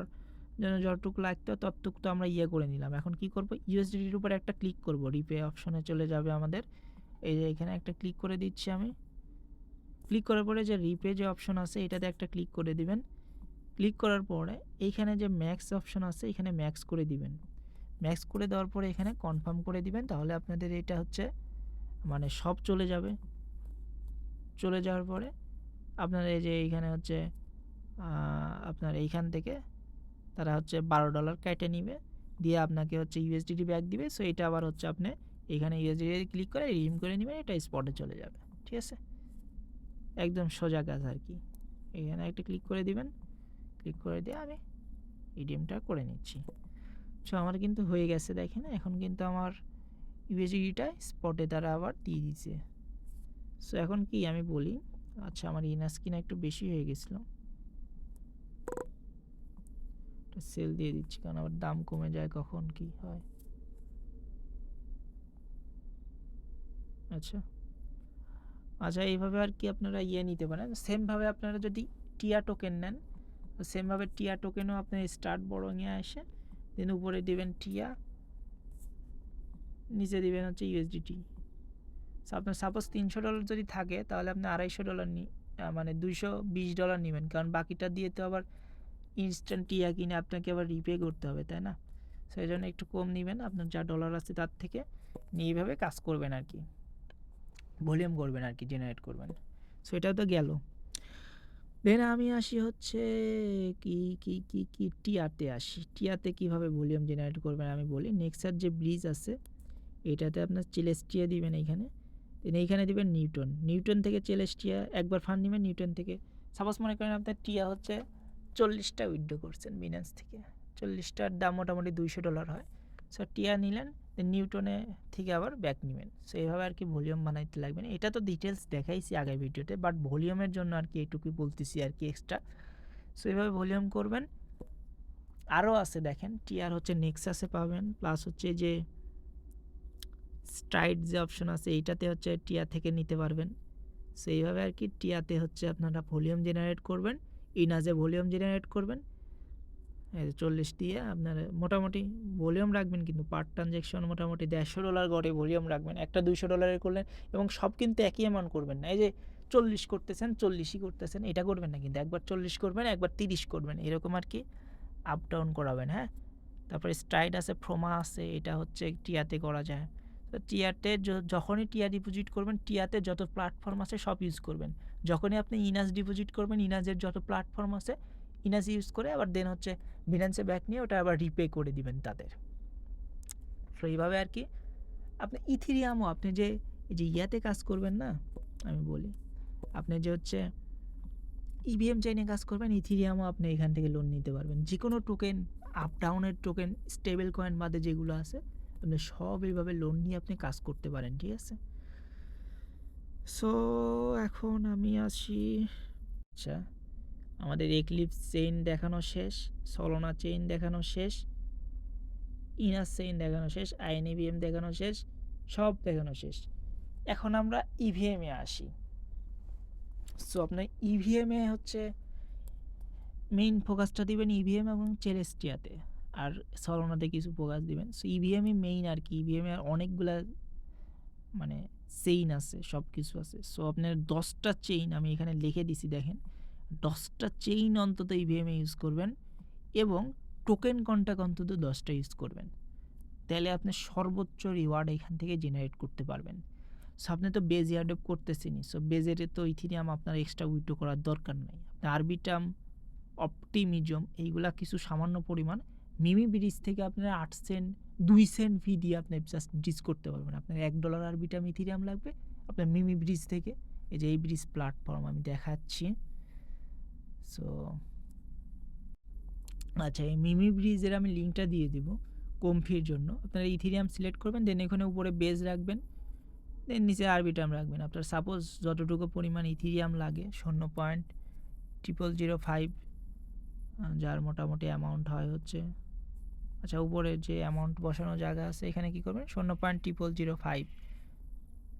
জন্য যতটুকু লাগতো ততটুকু তো আমরা করে নিলাম। এখন কি করব, ইউএসডিটির উপরে একটা ক্লিক করব, রিপে অপশনে চলে যাবে আমাদের। এই যে এখানে একটা ক্লিক করে দিচ্ছি আমি। ক্লিক করার পরে যে রিপে যে অপশন আছে এটাতে একটা ক্লিক করে দিবেন। ক্লিক করার পরে এইখানে যে ম্যাক্স অপশন আছে এখানে ম্যাক্স করে দিবেন। ম্যাক্স করে দেওয়ার পরে এখানে কনফার্ম করে দিবেন, তাহলে আপনাদের এটা হচ্ছে মানে সব চলে যাবে। চলে যাওয়ার পরে আপনার এই যে এইখানে হচ্ছে আপনার এইখান থেকে তারা হচ্ছে $12 কেটে নিবে, দিয়ে আপনাকে হচ্ছে ইউএসডিটি ব্যাক দিবে। সো এটা আবার হচ্ছে আপনি এখানে ইউএসডিটি ক্লিক করে রিডিম করে নেবেন, এটা স্পটে চলে যাবে, ঠিক আছে? একদম সোজা কাজ আর কি। এখানে একটা ক্লিক করে দিবেন, ক্লিক করে দিয়ে আমি রিডিমটা করে নিচ্ছি। সো আমার কিন্তু হয়ে গেছে, দেখেন এখন কিন্তু আমার ইউএসডিটা স্পটে তারা আবার দিয়ে দিছে। সো এখন কি আমি বলি, আচ্ছা আমার ইনাস্কিন একটু বেশি হয়ে গেছিলো, সেল দিয়ে দিচ্ছি, কারণ আবার দাম কমে যায় কখন কি হয়। আচ্ছা আচ্ছা, এইভাবে আর কি আপনারা নিতে পারেন। সেমভাবে আপনারা যদি টিয়া টোকেন নেন, সেমভাবে টিয়া টোকেনও আপনার স্টার্ট বড় নিয়ে আসে, দেন উপরে দিবেন টিয়া, নিচে দিবেন হচ্ছে ইউএসডিটি। আপনার সাপোজ $300 যদি থাকে, তাহলে আপনি $250 মানে $220 নেবেন, কারণ বাকিটা দিয়ে তো আবার ইনস্ট্যান্ট টিয়া কিনে আপনাকে আবার রিপে করতে হবে, তাই না? সেই জন্য একটু কম নেবেন, আপনার যা ডলার আছে তার থেকে নিয়ে এইভাবে কাজ করবেন আর কি, ভলিউম করবেন আর কি, জেনারেট করবেন। সো এটাও তো গেল। দেন আমি আসি হচ্ছে কি কি কি কি টিয়াতে আসি। টিয়াতে কীভাবে ভলিউম জেনারেট করবেন আমি বলি। নেক্সার যে ব্রিজ আছে এটাতে আপনার চেলেস্টিয়া দিবেন এইখানে, দেন এইখানে দিবেন নিউটন। নিউটন থেকে চেলেস্টিয়া একবার ফান্ড নেবেন নিউটন থেকে। সাপোজ মনে করেন আপনার টিয়া হচ্ছে 40টা উইথড্র করছেন বিনান্স থেকে, 40টার দাম মোটামুটি $200 হয়। সো টিয়া নিলেন, নিউটনে থেকে আবার ব্যাক নেবেন। সো এইভাবে আর কি ভলিউম বানাইতে লাগবে না। এটা তো ডিটেলস দেখাইছি আগের ভিডিওতে, বাট ভলিউমের জন্য আর কি এইটুকুই বলতেছি আর কি এক্সট্রা। সো এইভাবে ভলিউম করবেন। আরও আছে দেখেন, টিয়ার হচ্ছে নেক্সাসে পাবেন, প্লাস হচ্ছে যে স্ট্রাইড যে অপশন আছে এইটাতে হচ্ছে টিয়া থেকে নিতে পারবেন। সো এইভাবে আর কি টিয়াতে হচ্ছে আপনারা ভলিউম জেনারেট করবেন, ইনাজে ভলিউম জেনারেট করবেন। 40 দিয়ে আপনার মোটামুটি ভলিউম রাখবেন, কিন্তু পার ট্রানজ্যাকশন মোটামুটি $150 গড়ে ভলিউম রাখবেন। একটা $200 করলেন, এবং সব কিন্তু একই অ্যামাউন্ট করবেন না। এই যে 40 করতেছেন 40ই করতেছেন এটা করবেন না, কিন্তু একবার 40 করবেন, একবার 30 করবেন, এরকম আর কি আপ ডাউন করাবেন। হ্যাঁ, তারপরে স্ট্রাইড আছে, ফ্রোমা আছে, এটা হচ্ছে টিয়াতে করা যায়। তো টিয়াতে যখনই টিয়া ডিপোজিট করবেন, টিয়াতে যত প্ল্যাটফর্ম আছে সব ইউজ করবেন। যখনই আপনি ইনাজ ডিপোজিট করবেন, ইনাজের যত প্ল্যাটফর্ম আছে ইনাজ ইউজ করে আবার দেন হচ্ছে বিনান্সে ব্যাক নিয়ে ওটা আবার রিপে করে দিবেন তাদের। তো এইভাবে আর কি আপনি ইথিরিয়ামও আপনি যে এই যে ইয়াতে কাজ করবেন না, আমি বলি আপনি যে হচ্ছে ইভিএম চেইনে কাজ করবেন, ইথিরিয়ামও আপনি এখান থেকে লোন নিতে পারবেন। যে কোনো টোকেন, আপ ডাউনের টোকেন, স্টেবল কয়েন বাদে যেগুলো আছে আপনি সব এইভাবে লোন নিয়ে আপনি কাজ করতে পারেন, ঠিক আছে? সো এখন আমি আসি, আচ্ছা আমাদের এক্লিপস চেইন দেখানো শেষ, সলোনা চেইন দেখানো শেষ, ইনাস চেইন দেখানো শেষ, আইএনইভিএম দেখানো শেষ, সব দেখানো শেষ। এখন আমরা ইভিএমে আসি। সো আপনার ইভিএমে হচ্ছে মেইন ফোকাসটা দিবেন ইভিএম এবং চেলেস্টিয়াতে, আর সলোনাতে কিছু ফোকাস দিবেন। সো ইভিএমই মেইন আর কি। ইভিএমে অনেকগুলা মানে চেইন আছে, সব কিছু আছে। সো আপনার 10টা চেইন আমি এখানে লিখে দিছি, দেখেন 10টা চেইন অন্তত ইভিএমে ইউজ করবেন, এবং টোকেন কন্ট্যাক্ট অন্তত 10টা ইউজ করবেন। তাহলে আপনি সর্বোচ্চ রিওয়ার্ড এখান থেকে জেনারেট করতে পারবেন। সো আপনি তো বেজ এয়ারড্রপ করতেছেনই, সো বেজের তো ইথিরিয়াম আপনার এক্সট্রা উইথড্র করার দরকার নাই। আপনি আরবিটাম, অপটিমিজম এইগুলা কিছু সামান্য পরিমাণ মিমি ব্রিজ থেকে আপনারা 8 সেন্ট 2 সেন্ট ফি দিয়ে আপনি জাস্ট ব্রিজ করতে পারবেন। আপনার $1 আরবিটাম ইথিরিয়াম লাগবে আপনার মিমি ব্রিজ থেকে। এই যে এই ব্রিজ প্ল্যাটফর্ম আমি দেখাচ্ছি। সো আচ্ছা, এই মিমি ব্রিজের আমি লিঙ্কটা দিয়ে দিব কমফির জন্য। আপনারা ইথিরিয়াম সিলেক্ট করবেন, দেন এখানে উপরে বেজ রাখবেন, দেন নিচে আরবিটাম রাখবেন। আপনার সাপোজ যতটুকু পরিমাণ ইথিরিয়াম লাগে 0.0005, যার মোটামুটি অ্যামাউন্ট হয় হচ্ছে, আচ্ছা উপরে যে অ্যামাউন্ট বসানো জায়গা আছে এখানে কী করবেন 0.0005।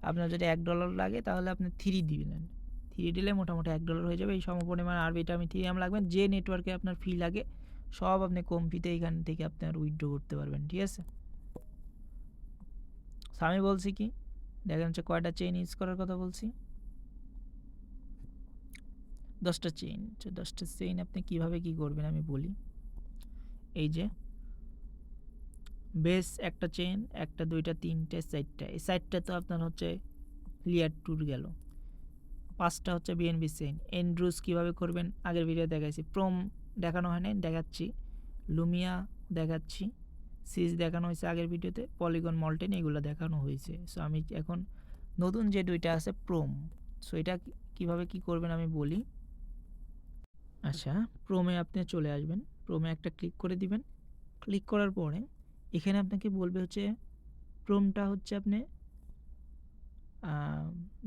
আপনার যদি $1 লাগে তাহলে আপনি 3 দিলেন, 3 দিলে মোটামুটি $1 হয়ে যাবে। এই সমপরিমাণ আরবিটাম ইথিরিয়াম লাগবেন। যে নেটওয়ার্কে আপনার ফি লাগে সব আপনি কম ফিতে এখান থেকে আপনার উইথড্র করতে পারবেন, ঠিক আছে। আমি বলছি কি দেখেন হচ্ছে কয়টা চেইন ইউজ করার কথা বলছি, 10টা চেইন। 10টা চেইন আপনি কিভাবে কি করবেন আমি বলি। এই যে বেস একটা চেইন, 1টা 2টা 3টে 4টা, এই 4টা তো আপনার হচ্ছে লেয়ার 2 গেল। 5টা হচ্ছে বিএনবি চেইন। এন্ড্রুস কিভাবে করবেন আগের ভিডিও দেখাইছি। প্রোম দেখানো হয় নাই, দেখাচ্ছি। লুমিয়া দেখাচ্ছি, সিজ দেখানো হয়েছে আগের ভিডিওতে, পলিগন মল্টেন এগুলো দেখানো হয়েছে। সো আমি এখন নতুন যে 2টা আছে প্রোম, সো এটা কিভাবে কি করবেন আমি বলি। আচ্ছা, প্রোমে আপনি চলে আসবেন, প্রোমে একটা ক্লিক করে দিবেন। ক্লিক করার পরে এখানে আপনাকে বলবে হচ্ছে প্রোমটা হচ্ছে আপনি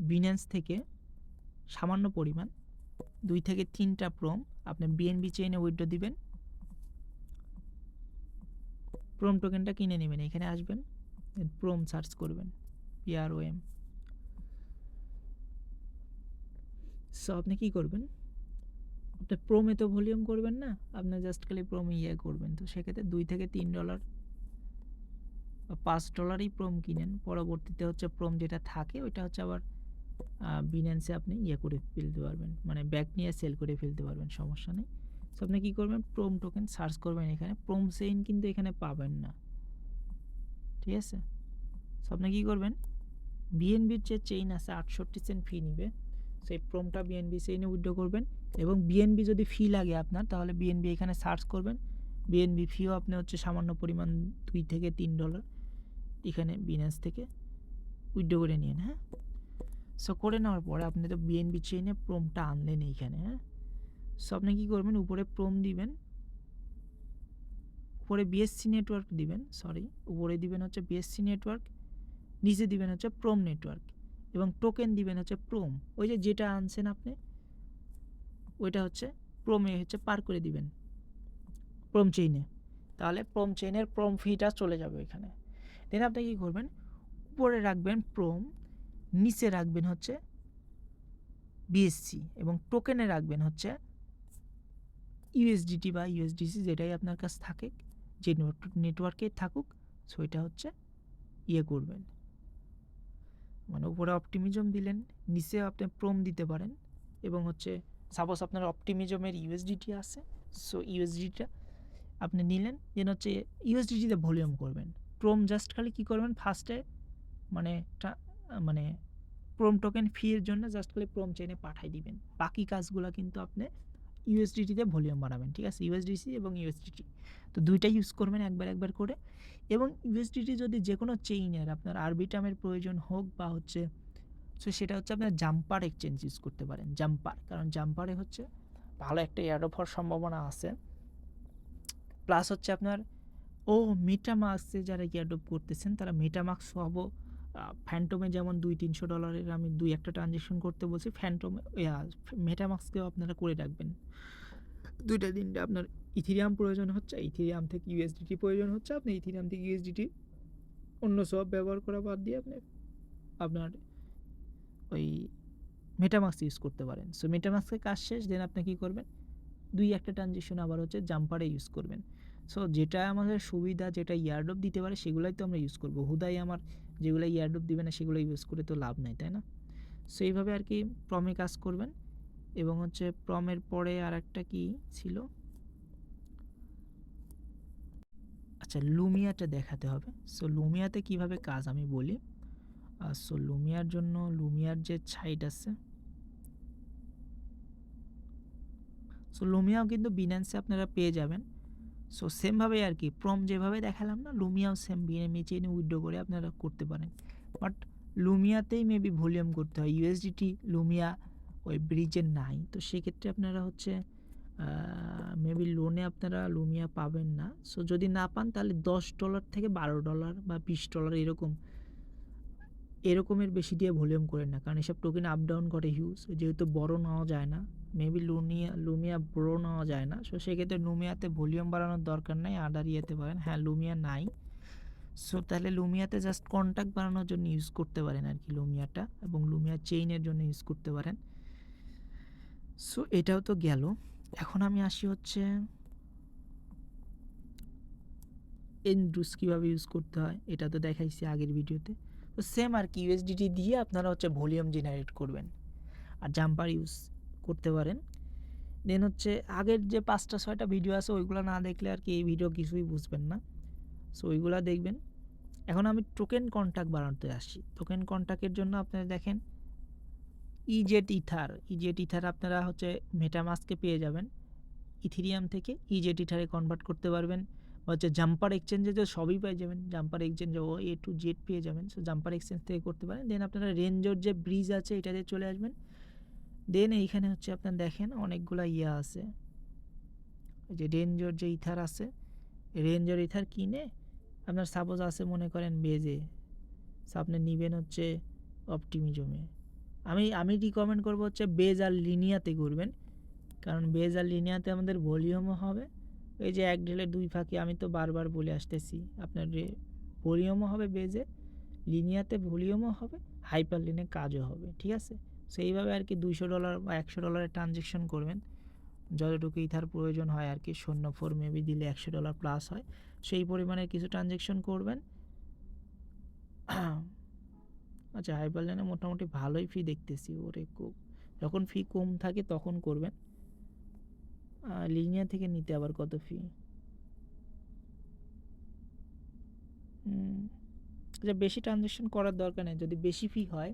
বিন্যান্স থেকে সামান্য পরিমাণ 2 থেকে 3টা প্রোম আপনি বিএনবি চেইনে উইথড্র দিবেন। প্রোম টোকেনটা কিনে নেবেন, এখানে আসবেন, প্রোম সার্চ করবেন, PROM। সো আপনি কী করবেন, আপনি প্রোমে তো ভলিউম করবেন না, আপনি জাস্ট খালি প্রোমে করবেন। তো সেক্ষেত্রে $2 থেকে $3 বা $5 প্রোম কিনেন। পরবর্তীতে হচ্ছে প্রোম যেটা থাকে ওইটা হচ্ছে আবার বিন্যান্সে আপনি করে ফেলতে পারবেন, মানে ব্যাক নিয়ে সেল করে ফেলতে পারবেন, সমস্যা নেই। সো আপনি কী করবেন, প্রোম টোকেন সার্চ করবেন। এখানে প্রোম চেইন কিন্তু এখানে পাবেন না, ঠিক আছে। সো আপনি কী করবেন, বিএনবির যে চেইন আছে 68 সেন্ট ফি নিবে, সেই প্রোমটা বিএনবি চেইনে উইথড্র করবেন। এবং বিএনবি যদি ফি লাগে আপনার তাহলে বিএনবি এখানে সার্চ করবেন, বিএনবি ফিও আপনি হচ্ছে সামান্য পরিমাণ $2 থেকে $3 এখানে বিন্যান্স থেকে উইথড্র করে নিন। হ্যাঁ, সো করে নেওয়ার পরে আপনি তো বিএনবি চেইনে প্রোমটা আনলেন এইখানে। হ্যাঁ, সো আপনি কী করবেন, উপরে প্রোম দিবেন, উপরে বিএসসি নেটওয়ার্ক দিবেন, উপরে দিবেন হচ্ছে বিএসসি নেটওয়ার্ক, নিচে দিবেন হচ্ছে প্রোম নেটওয়ার্ক, এবং টোকেন দিবেন হচ্ছে প্রোম। ওই যে যেটা আনছেন আপনি ওইটা হচ্ছে প্রোমে হচ্ছে পার করে দিবেন প্রোম চেইনে, তাহলে প্রোম চেইনের প্রোম ফিটা চলে যাবে এখানে। দেন আপনি কী করবেন, উপরে রাখবেন প্রোম, নিচে রাখবেন হচ্ছে বিএসসি, এবং টোকেনে রাখবেন হচ্ছে ইউএসডিটি বা ইউএসডিসি, যেটাই আপনার কাছে থাকে, যে নেটওয়ার্কে থাকুক, সো এটা হচ্ছে করবেন। মানে উপরে অপটিমিজম দিলেন, নিচে আপনি প্রোম দিতে পারেন, এবং হচ্ছে সাপোজ আপনার অপটিমিজমের ইউএসডিটি আছে, সো ইউএসডিটা আপনি নিলেন, যেন হচ্ছে ইউএসডিটিতে ভলিউম করবেন। প্রোম জাস্ট খালি কী করবেন, ফার্স্টে মানে প্রোম টোকেন ফির জন্য জাস্ট খালি প্রোম চেইনে পাঠাই দিবেন। বাকি কাজগুলো কিন্তু আপনি ইউএসডিটিতে ভলিউম বানাবেন, ঠিক আছে। ইউএসডিসি এবং ইউএসডিটি তো দুইটাই ইউজ করবেন একবার করে। এবং ইউএসডিটি যদি যে কোনো চেইনের আপনার আরবিটামের প্রয়োজন হোক বা হচ্ছে, সো সেটা হচ্ছে আপনার জাম্পার এক্সচেঞ্জ ইউজ করতে পারেন, জাম্পার, কারণ জাম্পারে হচ্ছে ভালো একটা এয়ারড্রপ হওয়ার সম্ভাবনা আছে। প্লাস হচ্ছে আপনার মেটামাস্কে যারা এয়ারড্রপ করতেছেন তারা মেটামাস্ক সহ ফ্যান্টমে যেমন $200-300 আমি 2-1টা ট্রানজ্যাকশন করতে বলছি, ফ্যান্টমে মেটামাস্কেও আপনারা করে রাখবেন। 2-3টা আপনার ইথিরিয়াম প্রয়োজন হচ্ছে, ইথিরিয়াম থেকে ইউএসডিটি প্রয়োজন হচ্ছে, আপনি ইথিরিয়াম থেকে ইউএসডিটি অন্য সব ব্যবহার করা বাদ দিয়ে আপনি আপনার ওই মেটামাস্ক ইউজ করতে পারেন। সো মেটামাস্কের কাজ শেষ, দেন আপনি কী করবেন, 2-1টা ট্রানজ্যাকশন আবার হচ্ছে জাম্পারে ইউজ করবেন। সো যেটা আমাদের সুবিধা, যেটা ইয়ারড্রপ দিতে পারে সেগুলোই তো আমরা ইউজ করব। হুদাই আমার যেগুলো ইয়ারড্রপ দিবে না সেগুলো ইউজ করে তো লাভ নাই, তাই না। সো এইভাবে আর কি প্রমে কাজ করবেন। এবং হচ্ছে প্রমের পরে আর একটা কি ছিল, আচ্ছা লুমিয়াটা দেখাতে হবে। সো লুমিয়াতে কিভাবে কাজ আমি বলি। সো লুমিয়ার জন্য লুমিয়ার যে সাইট আছে, সো লুমিয়াও কিন্তু বিন্যান্সে আপনারা পেয়ে যাবেন। সো সেমভাবে আর কি প্রম যেভাবে দেখালাম না, লুমিয়াও সেম বিএনএমই চেইনে উইথড্র করে আপনারা করতে পারেন। বাট লুমিয়াতেই মেবি ভলিউম করতে হয়, ইউএসডিটি লুমিয়া ওই ব্রিজের নাই। তো সেক্ষেত্রে আপনারা হচ্ছে মেবি লোনে আপনারা লুমিয়া পাবেন না। সো যদি না পান তাহলে $10 থেকে $12 বা $20 এরকমের বেশি দিয়ে ভলিউম করেন না, কারণ এসব টোকেন আপ ডাউন করে হিউজ, যেহেতু বড় নেওয়া যায় না, মেবি লুমিয়া বড় নেওয়া যায় না। সো সেক্ষেত্রে লুমিয়াতে ভলিউম বাড়ানোর দরকার নাই, আদার ইয়েতে পারেন। হ্যাঁ লুমিয়া নাই, সো তাহলে লুমিয়াতে জাস্ট কন্ট্যাক্ট বাড়ানোর জন্য ইউজ করতে পারেন আর কি লুমিয়াটা, এবং লুমিয়া চেইনের জন্য ইউজ করতে পারেন। সো এটাও তো গেল। এখন আমি আসি হচ্ছে এনড্রুস কীভাবে ইউজ করতে হয়, এটা তো দেখাইছি আগের ভিডিওতে। তো সেম আর কি ইউএসডিটি দিয়ে আপনারা হচ্ছে ভলিউম জেনারেট করবেন আর জাম্পার ইউজ করতে পারেন। দেন হচ্ছে আগের যে 5টা 6টা ভিডিও আছে ওইগুলো না দেখলে আর কি এই ভিডিও কিছুই বুঝবেন না, সো ওইগুলো দেখবেন। এখন আমি টোকেন কন্ট্যাক্ট বানাতে আসছি। টোকেন কন্ট্যাক্টের জন্য আপনারা দেখেন ইজেট ইথার আপনারা হচ্ছে মেটামাস্কে পেয়ে যাবেন, ইথিরিয়াম থেকে ইজেট ইথারে কনভার্ট করতে পারবেন, হচ্ছে জাম্পার এক্সচেঞ্জে তো সবই পেয়ে যাবেন, জাম্পার এক্সচেঞ্জ ও A to Z পেয়ে যাবেন। সো জাম্পার এক্সচেঞ্জ থেকে করতে পারেন। দেন আপনারা রেঞ্জর যে ব্রিজ আছে এটাতে চলে আসবেন। দেন এইখানে হচ্ছে আপনার দেখেন অনেকগুলো ইয়া আছে, যে রেঞ্জর যে ইথার আছে, রেঞ্জর ইথার কিনে আপনার সাপোজ আছে মনে করেন বেজে, সো আপনি নেবেন হচ্ছে অপটিমিজমে। আমি রিকমেন্ড করবো হচ্ছে বেজ আর লিনিয়াতে করবেন, কারণ বেজ আর লিনিয়াতে আমাদের ভলিউমও হবে। এই যে 1 ঢেলে 2 ফাঁকি আমি তো বারবার বলে আসতেছি, আপনার ভলিউমও হবে বেজে, লিনিয়াতে ভলিউমও হবে, হাইপার লিনে কাজও হবে, ঠিক আছে। সেইভাবে আর কি $200 বা $100 ট্রানজেকশন করবেন, যতটুকু ইথার প্রয়োজন হয় আর কি। 04 মেবি দিলে $100 প্লাস হয়, সেই পরিমাণে কিছু ট্রানজেকশন করবেন। আচ্ছা হাইপার লাইনে মোটামুটি ভালোই ফি দেখতেছি, ওরে খুব, যখন ফি কম থাকে তখন করবেন। লিনিয়া থেকে নিতে আবার কত ফি? আচ্ছা বেশি ট্রানজেকশন করার দরকার নেই, যদি বেশি ফি হয়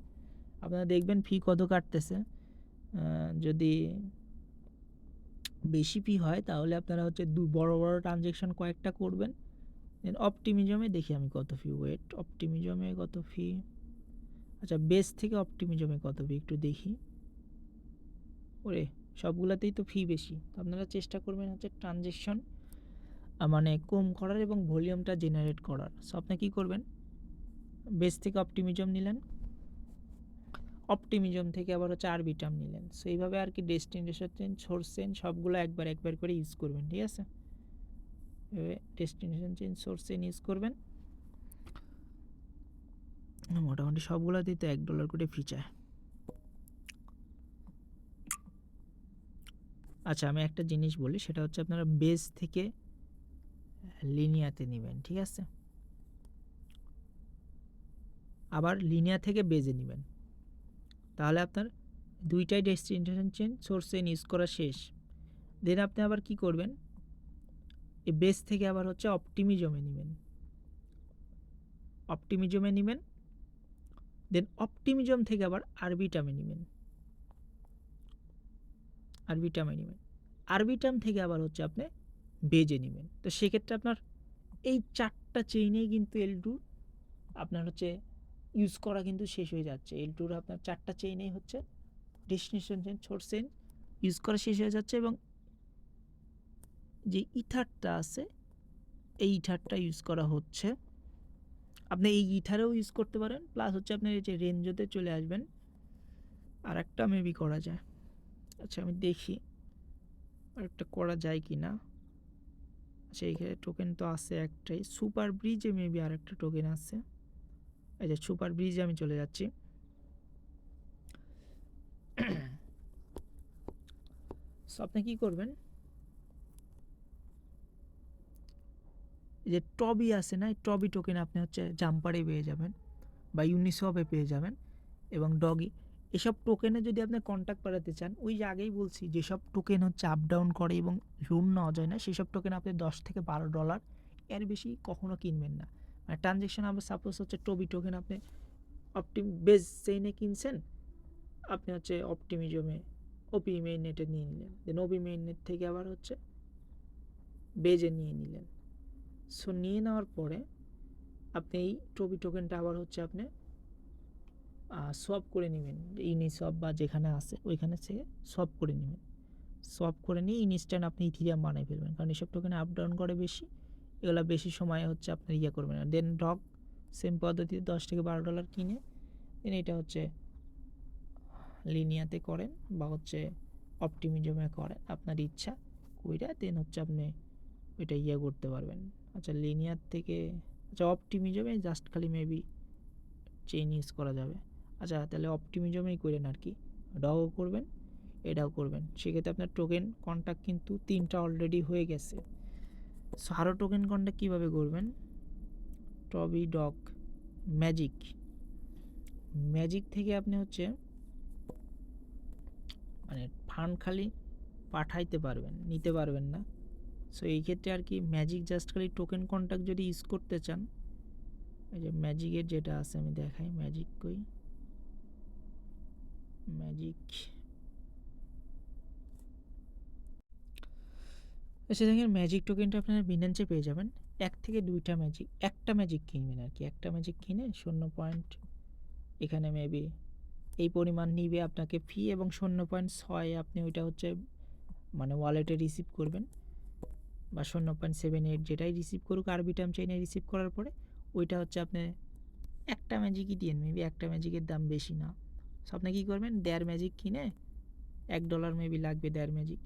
আপনারা দেখবেন ফি কত কাটতেছে। যদি বেশি ফি হয় তাহলে আপনারা হচ্ছে বড় বড় ট্রানজেকশন কয়েকটা করবেন। দেন অপটিমিজমে দেখি আমি কত ফি, ওয়েট অপটিমিজমে কত ফি। আচ্ছা বেস থেকে অপটিমিজমে কত ফি একটু দেখি। ওরে সবগুলাতেই তো ফি বেশি। তো আপনারা চেষ্টা করবেন হচ্ছে ট্রানজেকশন মানে কম করার এবং ভলিউমটা জেনারেট করার। সো আপনি কী করবেন, বেস থেকে অপটিমিজম নিলেন, অপটিমিজম থেকে আবার হচ্ছে আরবিটাম নিলেন। সো এইভাবে আর কি ডেস্টিনেশন চেন, সোর্স চেন সবগুলো একবার করে ইউজ করবেন, ঠিক আছে। এভাবে destination chain, source chain use করবেন। মোটামুটি সবগুলোতেই তো $1 করে ফি চায়। আচ্ছা আমি একটা জিনিস বলি, সেটা হচ্ছে আপনারা বেস থেকে লিনিয়াতে নেবেন, ঠিক আছে, আবার লিনিয়া থেকে বেজে নেবেন, তাহলে আপনার দুইটাই destination chain source chain use করা শেষ। দেন আপনি আবার কি করবেন, এই বেস থেকে আবার হচ্ছে অপটিমিজমে নেবেন, দেন অপটিমিজম থেকে আবার আরবিটামে নেবেন, আরবিটাম থেকে আবার হচ্ছে আপনি বেজে নেবেন। তো সেক্ষেত্রে আপনার এই 4টা চেইনেই কিন্তু L2 আপনার হচ্ছে ইউজ করা কিন্তু শেষ হয়ে যাচ্ছে। L2 আপনার 4টা চেইনেই হচ্ছে destination chain, source chain use করা শেষ হয়ে যাচ্ছে, এবং যে ইথারটা আছে এই ইথারটা ইউজ করা হচ্ছে। আপনি এই ইথারেও ইউজ করতে পারেন, প্লাস হচ্ছে আপনার এই যে রেঞ্জতে চলে আসবেন, আর একটা মেবি করা যায়। আচ্ছা আমি দেখি আরেকটা করা যায় কি না। আচ্ছা এইখানে টোকেন তো আছে একটাই, সুপার ব্রিজে মেবি আরেকটা টোকেন আছে। এই যে সুপার ব্রিজে আমি চলে যাচ্ছি। সো আপনি কী করবেন, এই যে টবি আছে না, এই টবি টোকেন আপনি হচ্ছে জাম্পারে পেয়ে যাবেন বা ইউনিসওয়াপে পেয়ে যাবেন, এবং ডগি এসব টোকেনে যদি আপনি কন্ট্যাক্ট বাড়াতে চান, ওই যে আগেই বলছি যেসব টোকেন হচ্ছে আপ ডাউন করে এবং লোন নেওয়া যায় না, সেসব টোকেন আপনি $10 থেকে $12 এর বেশি কখনো কিনবেন না। মানে ট্রানজ্যাকশন আবার সাপোজ হচ্ছে টবি টোকেন আপনি বেজ চেইনে কিনছেন, আপনি হচ্ছে অপটিমিজমে ওপি মেইন নেটে নিয়ে নিলেন, দেন ওপি মেইন নেট থেকে আবার হচ্ছে বেজে নিয়ে নিলেন। সো নিয়ে নেওয়ার পরে আপনি এই টবি টোকেনটা আবার হচ্ছে আপনি সোয়াপ করে নেবেন, ইউনিসওয়াপ বা যেখানে আছে ওইখানে সে সোয়াপ করে নেবেন। সোয়াপ করে নিয়ে ইনস্ট্যান্ট আপনি ইথিরিয়াম বানিয়ে ফেলবেন, কারণ এসব টোকেনে আপ ডাউন করে বেশি, এগুলো বেশি সময় হচ্ছে আপনার করবেন না। দেন ডগ সেম পদ্ধতিতে $10 থেকে $12 কিনে দেন এটা হচ্ছে লিনিয়াতে করেন বা হচ্ছে অপটিমিজমে করেন, আপনার ইচ্ছা কইরা দেন হচ্ছে আপনি ওইটা করতে পারবেন। আচ্ছা লিনিয়ার থেকে আচ্ছা অপটিমিজমে জাস্ট খালি মেবি চেইন ইউজ করা যাবে। আচ্ছা তাহলে অপটিমিজমেই করেন আর কি, ডগও করবেন এটাও করবেন, সেক্ষেত্রে আপনার টোকেন কন্ট্যাক্ট কিন্তু 3টা অলরেডি হয়ে গেছে। সো আরও টোকেন কন্ট্যাক্ট কীভাবে করবেন, টবি ডগ ম্যাজিক থেকে আপনি হচ্ছে মানে ফান্ড খালি পাঠাইতে পারবেন, নিতে পারবেন না। সো এই ক্ষেত্রে আর কি ম্যাজিক জাস্ট খালি টোকেন কন্ট্যাক্ট যদি ইউজ করতে চান, এই যে ম্যাজিকের যেটা আছে আমি দেখাই, ম্যাজিক এসে দেখেন ম্যাজিক টোকেনটা আপনারা বিনান্সে পেয়ে যাবেন। 1 থেকে 2টা ম্যাজিক, একটা ম্যাজিক কিনবেন আর কি, একটা ম্যাজিক কিনে 0. এখানে মেবি এই পরিমাণ নিবে আপনাকে ফি, এবং 0.6 আপনি ওইটা হচ্ছে মানে ওয়ালেটে রিসিভ করবেন, বা 0.78 যেটাই রিসিভ করুক আরবিটাম চেইনে রিসিভ করার পরে ওইটা হচ্ছে আপনি একটা ম্যাজিকই দিন, মেবি একটা ম্যাজিকের দাম বেশি না। সো আপনি কী করবেন, 1.5 ম্যাজিক কিনে $1 মেবি লাগবে 1.5 ম্যাজিক,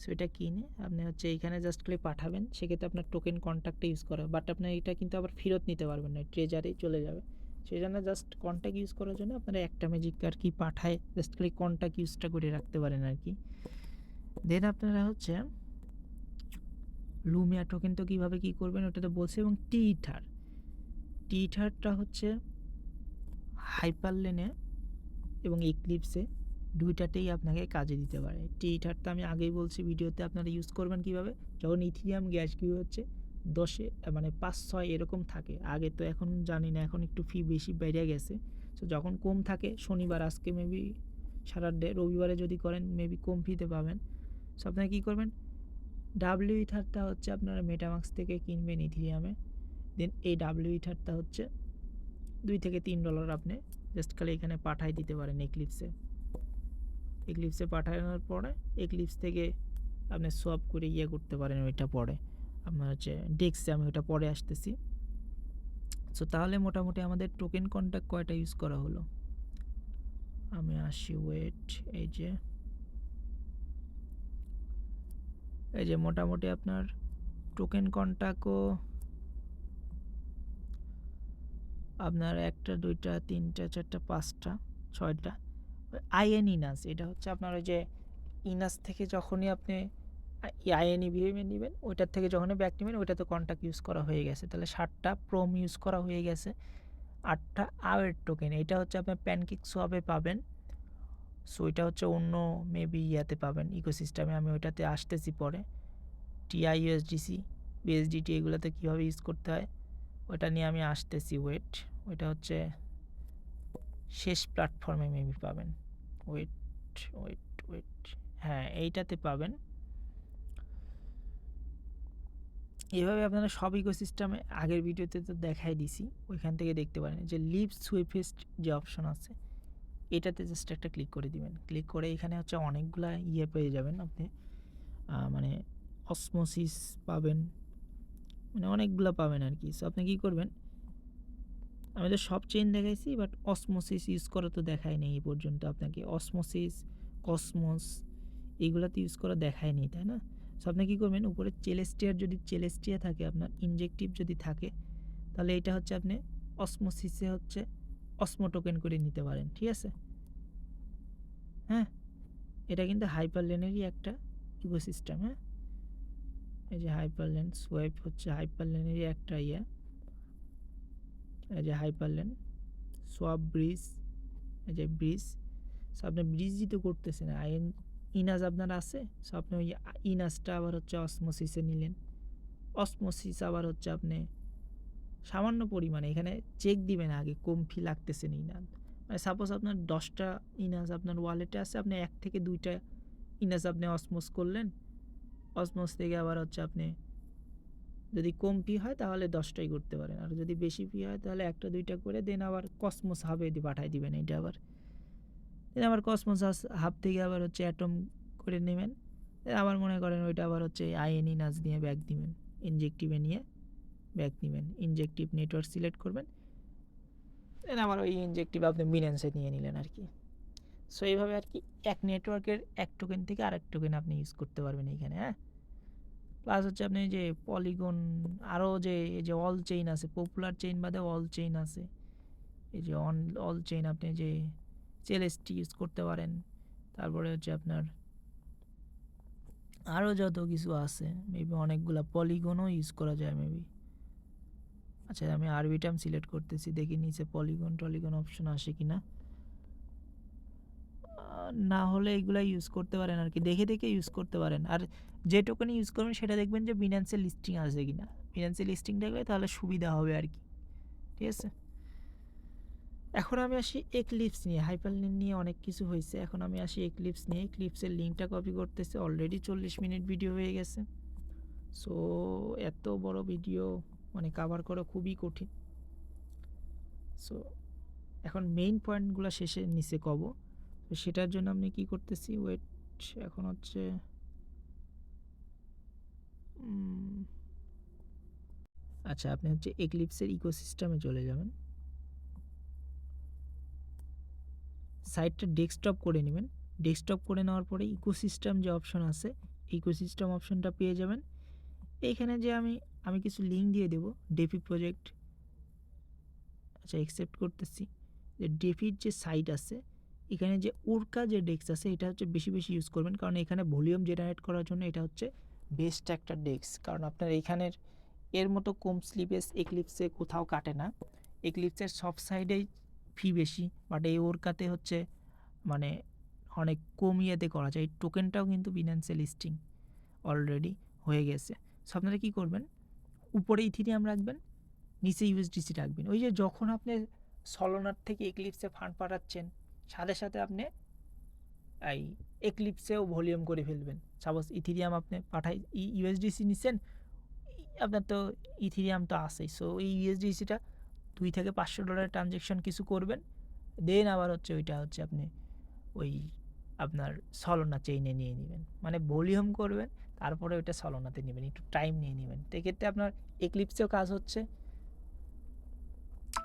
সো এটা কিনে আপনি হচ্ছে এইখানে জাস্ট খালি পাঠাবেন, সেক্ষেত্রে আপনার টোকেন কন্ট্যাক্টে ইউজ করা, বাট আপনি এটা কিন্তু আবার ফেরত নিতে পারবেন না, ট্রেজারেই চলে যাবে। সেই জন্য জাস্ট কন্ট্যাক্ট ইউজ করার জন্য আপনারা একটা ম্যাজিক আর কি পাঠায় জাস্ট খালি কন্ট্যাক্ট ইউজটা করে রাখতে পারেন আর কি। দেন আপনারা হচ্ছে লুমিয়া টোকেন তো কীভাবে কী করবেন ওটা তো বলছে, এবং টিথারটা হচ্ছে হাইপারলেনে এবং এক্লিপসে দুইটাতেই আপনাকে কাজে দিতে পারে। টিথারটা আমি আগেই বলছি ভিডিওতে, আপনারা ইউজ করবেন কীভাবে, যখন ইথিরিয়াম গ্যাস কিউ হচ্ছে 10 মানে 5-6 এরকম থাকে, আগে তো এখন জানি না, এখন একটু ফি বেশি বেড়ে গেছে। সো যখন কম থাকে শনিবার, আজকে মেবি সারা ডে, রবিবারে যদি করেন মেবি কম ফিতে পাবেন। সো আপনারা কী করবেন, ডাব্লিউ ইথারটা হচ্ছে আপনারা মেটামাক্স থেকে কিনবেন ইথিরিয়ামে, দেন এই ডাব্লিউ ইথারটা হচ্ছে $2 থেকে $3 আপনি জাস্ট খালি এখানে পাঠাই দিতে পারেন এক্লিপসে পাঠানোর পরে এক্লিপস থেকে আপনি সোয়াপ করে করতে পারেন ওইটা পরে আপনার হচ্ছে ডেক্সে, আমি ওইটা পরে আসতেছি। সো তাহলে মোটামুটি আমাদের টোকেন কন্ট্যাক্ট কয়টা ইউজ করা হলো, আমি আসি ওয়েট, এই যে মোটামুটি আপনার টোকেন কন্ট্যাক্টও আপনার 1টা 2টা 3টা 4টা 5টা 6টা। আইএন ইনাস, এটা হচ্ছে আপনার ওই যে ইনাস থেকে যখনই আপনি আইএন ইভিএমে নেবেন, ওইটার থেকে যখনই ব্যাক নেবেন ওইটাতে কন্ট্যাক্ট ইউজ করা হয়ে গেছে, তাহলে 7টা প্রোম ইউজ করা হয়ে গেছে। 8টা আওয়ের টোকেন, এটা হচ্ছে আপনার প্যানকেক সোয়াপে পাবেন। সো এটা হচ্ছে অন্য মেবি ইয়াতে পাবেন ইকোসিস্টেমে, আমি ওইটাতে আসতেছি পরে। টিআই ইউএসডিসি বিএসডিটি এগুলোতে কীভাবে ইউজ করতে হয় ওটা নিয়ে আমি আসতেছি, ওইটা হচ্ছে শেষ প্ল্যাটফর্মে মেবি পাবেন, ওয়েট, হ্যাঁ এইটাতে পাবেন। এভাবে আপনারা সব ইকোসিস্টেমে আগের ভিডিওতে তো দেখাই দিছি, ওইখান থেকে দেখতে পারেন যে লিভ সুইফেস্ট যে অপশন আছে এটাতে জাস্ট একটা ক্লিক করে দিবেন, ক্লিক করে এখানে হচ্ছে অনেকগুলা পেয়ে যাবেন আপনি, মানে অসমোসিস পাবেন, মানে অনেকগুলো পাবেন আর কি। সো আপনি কী করবেন, আমি তো সব চেইন দেখাইছি, বাট অসমোসিস ইউজ করা তো দেখাই নেই এই পর্যন্ত আপনাকে, অসমোসিস কসমোস এইগুলাতে ইউজ করা দেখায় নেই, তাই না? সো আপনি কী করবেন, উপরে চেলেস্টিয়া থাকে আপনার, ইনজেক্টিভ যদি থাকে তাহলে এটা হচ্ছে আপনি অসমোসিসে হচ্ছে অসমো টোকেন করে নিতে পারেন, ঠিক আছে? হ্যাঁ, এটা কিন্তু হাইপারলেনেরই একটা ইকোসিস্টেম। হ্যাঁ, এই যে হাইপারলেন সোয়াইপ হচ্ছে হাইপারলেনেরই একটা এই যে হাইপারলেন সোয়াপ ব্রিজ, এই যে ব্রিজ। সো আপনি ব্রিজই তো করতেছেন, ইনাজ আপনার আছে, সো আপনি ওই ইনাজটা আবার হচ্ছে অসমোসিসে নিলেন, অসমোসিস আবার হচ্ছে আপনি সামান্য পরিমাণে এখানে চেক দিবেন আগে কম ফি লাগতেছে নি না। মানে সাপোজ আপনার 10টা ইনাস আপনার ওয়ালেটে আছে, আপনি 1 থেকে 2টা ইনাস আপনি অসমোস করলেন। অসমোস থেকে আবার হচ্ছে আপনি যদি কম ফি হয় তাহলে 10টাই করতে পারেন, আর যদি বেশি ফি হয় তাহলে 1টা 2টা করে দেন আবার কসমোস হাবে পাঠাই দিবেন এইটা আবার। দেন আবার কসমোস হাব থেকে আবার হচ্ছে অ্যাটম করে নেবেন। দেন আবার মনে করেন ওইটা আবার হচ্ছে আইএন ইনাস নিয়ে ব্যাক দিবেন, ইনজেক্টিভে নিয়ে ব্যাক নেবেন, ইনজেক্টিভ নেটওয়ার্ক সিলেক্ট করবেন। দেন আবার ওই ইনজেক্টিভ আপনি বিন্যান্সে নিয়ে নিলেন আর কি। সো এইভাবে আর কি এক নেটওয়ার্কের এক টোকেন থেকে আরেক টোকেন আপনি ইউজ করতে পারবেন এইখানে। হ্যাঁ, প্লাস হচ্ছে আপনি যে পলিগন আরও যে এই যে অল চেইন আছে, পপুলার চেইন বাদে অল চেইন আছে, এই যে অল চেইন আপনি যে সেলেস্টি ইউজ করতে পারেন। তারপরে হচ্ছে আপনার আরও যত কিছু আছে, মেবি অনেকগুলা পলিগনও ইউজ করা যায় মেবি। আচ্ছা, আমি আরবিটাম সিলেক্ট করতেছি, দেখি নিচে পলিগন টলিগন অপশন আসে কিনা। না হলে এগুলা ইউজ করতে পারেন আর কি, দেখে দেখে ইউজ করতে পারেন। আর যে টোকেন ইউজ করবেন সেটা দেখবেন যে বিন্যান্সের লিস্টিং আছে কিনা। বিন্যান্সের লিস্টিং দেখলে তাহলে সুবিধা হবে আর কি। ঠিক আছে, এখন আমি আসি এক্লিপস নিয়ে। হাইপারলিঙ্ক নিয়ে অনেক কিছু হয়েছে, এখন আমি আসি এক্লিপস নিয়ে। এক্লিপসের লিঙ্কটা কপি করতেছে, অলরেডি 40 মিনিট ভিডিও হয়ে গেছে। সো এত বড় ভিডিও মানে কাভার করা খুবই কঠিন। সো এখন মেইন পয়েন্টগুলো শেষে নিচে কব, তো সেটার জন্য আমি কি করতেছি, ওয়েট। এখন হচ্ছে আচ্ছা, আপনি হচ্ছে এক্লিপসের ইকোসিস্টেমে চলে যাবেন, সাইটটা ডেস্কটপ করে নেবেন। ডেস্কটপ করে নেওয়ার পরে ইকোসিস্টেম যে অপশন আছে, ইকোসিস্টেম অপশনটা পেয়ে যাবেন। এইখানে যে আমি কিছু লিঙ্ক দিয়ে দেবো, ডেফি প্রজেক্ট। আচ্ছা, অ্যাকসেপ্ট করতেছি। যে ডেফির যে সাইট আছে, এখানে যে ওরকা যে ডেস্ক আছে, এটা হচ্ছে বেশি বেশি ইউজ করবেন, কারণ এখানে ভলিউম জেনারেট করার জন্য এটা হচ্ছে বেস্ট একটা ডেস্ক। কারণ আপনার এইখানের এর মতো কম স্লিপেজ এক্লিপসে কোথাও কাটে না। এক্লিপসের সব সাইডেই ফি বেশি, বাট এই ওরকাতে হচ্ছে মানে অনেক কম ইয়েতে করা যায়। এই টোকেনটাও কিন্তু বিন্যান্সে লিস্টিং অলরেডি হয়ে গেছে। সো আপনারা কী করবেন, উপরে ইথিরিয়াম রাখবেন, নিচে ইউএসডিসি রাখবেন। ওই যে যখন আপনি সলোনার থেকে এক্লিপসে ফান্ড পাঠাচ্ছেন, সাথে সাথে আপনি এই এক্লিপসেও ভলিউম করে ফেলবেন। সাপোজ ইথিরিয়াম আপনি পাঠাই ইউএসডিসি নিচ্ছেন, আপনার তো ইথিরিয়াম তো আসেই। সো এই ইউএসডিসিটা $2 থেকে $500 ট্রানজ্যাকশন কিছু করবেন, দেন আবার হচ্ছে ওইটা হচ্ছে আপনি ওই আপনার সলোনা চেইনে নিয়ে নেবেন, মানে ভলিউম করবেন, তারপরে ওইটা সলোনাতে নেবেন, একটু টাইম নিয়ে নেবেন। তো এক্ষেত্রে আপনার এক্লিপসেও কাজ হচ্ছে,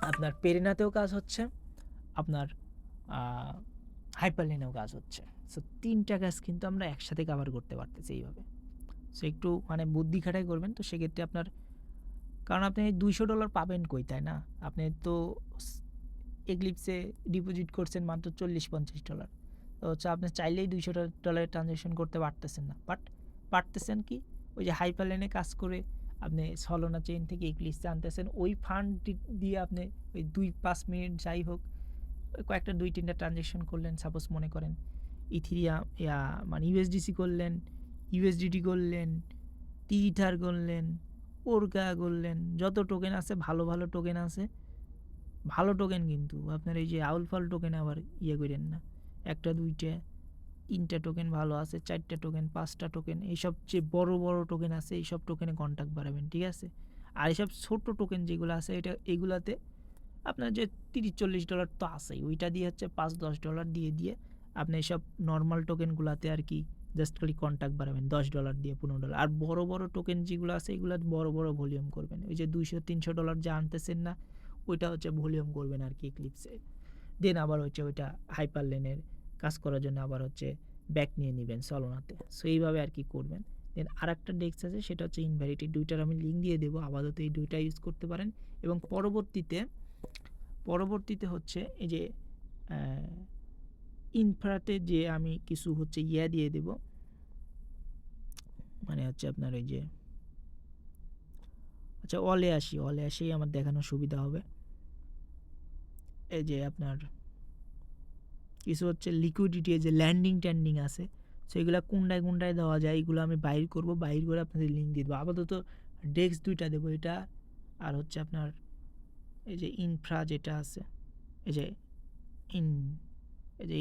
আপনার পেরেনাতেও কাজ হচ্ছে, আপনার হাইপারলিনেও কাজ হচ্ছে। সো 3টা কাজ কিন্তু আমরা একসাথে কভার করতে পারতেছি এইভাবে। সো একটু মানে বুদ্ধি খাটাই করবেন। তো সেক্ষেত্রে আপনার, কারণ আপনি $200 পাবেন কই, তাই না? আপনি তো এক্লিপসে ডিপোজিট করছেন মাত্র $40-50। তো হচ্ছে আপনি চাইলেই $200 ট্রানজ্যাকশন করতে পারতেছেন না, বাট পারতেছেন কি, ওই যে হাইপারলাইনে কাজ করে আপনি সলোনা চেইন থেকে এক্লিপসে আনতেছেন, ওই ফান্ড দিয়ে আপনি ওই 2-5 মিনিট যাই হোক কয়েকটা 2-3টা ট্রানজ্যাকশন করলেন। সাপোজ মনে করেন ইথিরিয়াম মানে ইউএসডিসি করলেন, ইউএসডিটি করলেন, টিথার করলেন, ওরকা করলেন, যত টোকেন আছে ভালো ভালো টোকেন আছে, ভালো টোকেন কিন্তু আপনার এই যে আউলফাল টোকেন আবার ইয়ে করেন না। 1টা 2টা 3টা টোকেন ভালো আছে, 4টা টোকেন 5টা টোকেন, এইসব যে বড় বড় টোকেন আছে এইসব টোকেনে কন্ট্যাক্ট বাড়াবেন। ঠিক আছে, আর এইসব ছোট টোকেন যেগুলো আছে এগুলাতে আপনার যে $30-40 তো আছেই, ওইটা দিয়ে হচ্ছে $5-10 দিয়ে দিয়ে আপনি এইসব নর্মাল টোকেনগুলোতে আর কি জাস্ট খালি কন্ট্যাক্ট বাড়াবেন $10 দিয়ে $15। আর বড় বড় টোকেন যেগুলো আছে এগুলো বড় বড় ভলিউম করবেন, ওই যে $200-300 যা আনতেছেন না, ওইটা হচ্ছে ভলিউম করবেন আর কি এক্লিপসে। দেন আবার হচ্ছে ওইটা হাইপারলেনের কাজ করার জন্য আবার হচ্ছে ব্যাক নিয়ে নেবেন সলোনাতে। সো এইভাবে আর কি করবেন। দেন আর একটা ডেস্ক আছে, সেটা হচ্ছে ইনভ্যালিড। এই দুইটার আমি লিঙ্ক দিয়ে দেবো, আপাতত এই দুইটা ইউজ করতে পারেন। এবং পরবর্তীতে হচ্ছে এই যে ইনফ্রাতে যে আমি কিছু হচ্ছে দিয়ে দেব, মানে হচ্ছে আপনার ওই যে, আচ্ছা অলে আসেই আমার দেখানোর সুবিধা হবে। এই যে আপনার কিছু হচ্ছে লিকুইডিটি, যে ল্যান্ডিং ট্যান্ডিং আছে, সেগুলো কোনটায় দেওয়া যায় এগুলো আমি বাইর করে আপনাদের লিঙ্ক দিয়ে দেবো। আপাতত ডেক্স 2টা দেবো, এটা আর হচ্ছে আপনার এই যে ইনফ্রা যেটা আছে, এই যে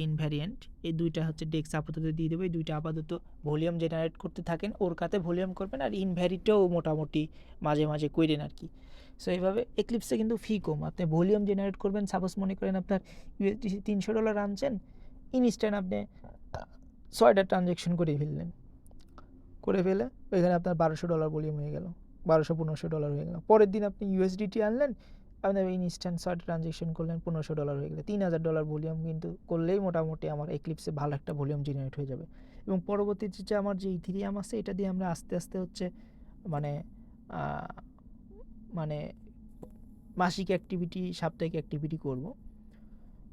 ইনভ্যারিয়েন্ট, এই 2টা হচ্ছে ডেক্স আপাতত দিয়ে দেবো। এই 2টা আপাতত ভলিউম জেনারেট করতে থাকেন, ওর কাতে ভলিউম করবেন, আর ইনভ্যারিটাও মোটামুটি মাঝে মাঝে কইরেন আর কি। সো এইভাবে এক্লিপসে কিন্তু ফি কম, আপনি ভলিউম জেনারেট করবেন। সাপোজ মনে করেন আপনার ইউএসডিসি $300 আনছেন, ইনস্ট্যান্ট আপনি 6টা ট্রানজ্যাকশন করে ফেললেন, করে ফেলে ওইখানে আপনার $1200 ভলিউম হয়ে গেল, $1200-1500 হয়ে গেল। পরের দিন আপনি ইউএসডিটি আনলেন, আপনি ইনস্ট্যান্ট 6টা ট্রানজ্যাকশন করলেন, $1500 হয়ে গেলে $3000 ভলিউম কিন্তু করলেই মোটামুটি আমার এক্লিপসে ভালো একটা ভলিউম জেনারেট হয়ে যাবে। এবং পরবর্তীতে যে আমার যে ইথিরিয়াম আছে, এটা দিয়ে আমরা আস্তে আস্তে হচ্ছে মানে মানে মাসিক অ্যাক্টিভিটি, সাপ্তাহিক অ্যাক্টিভিটি করব।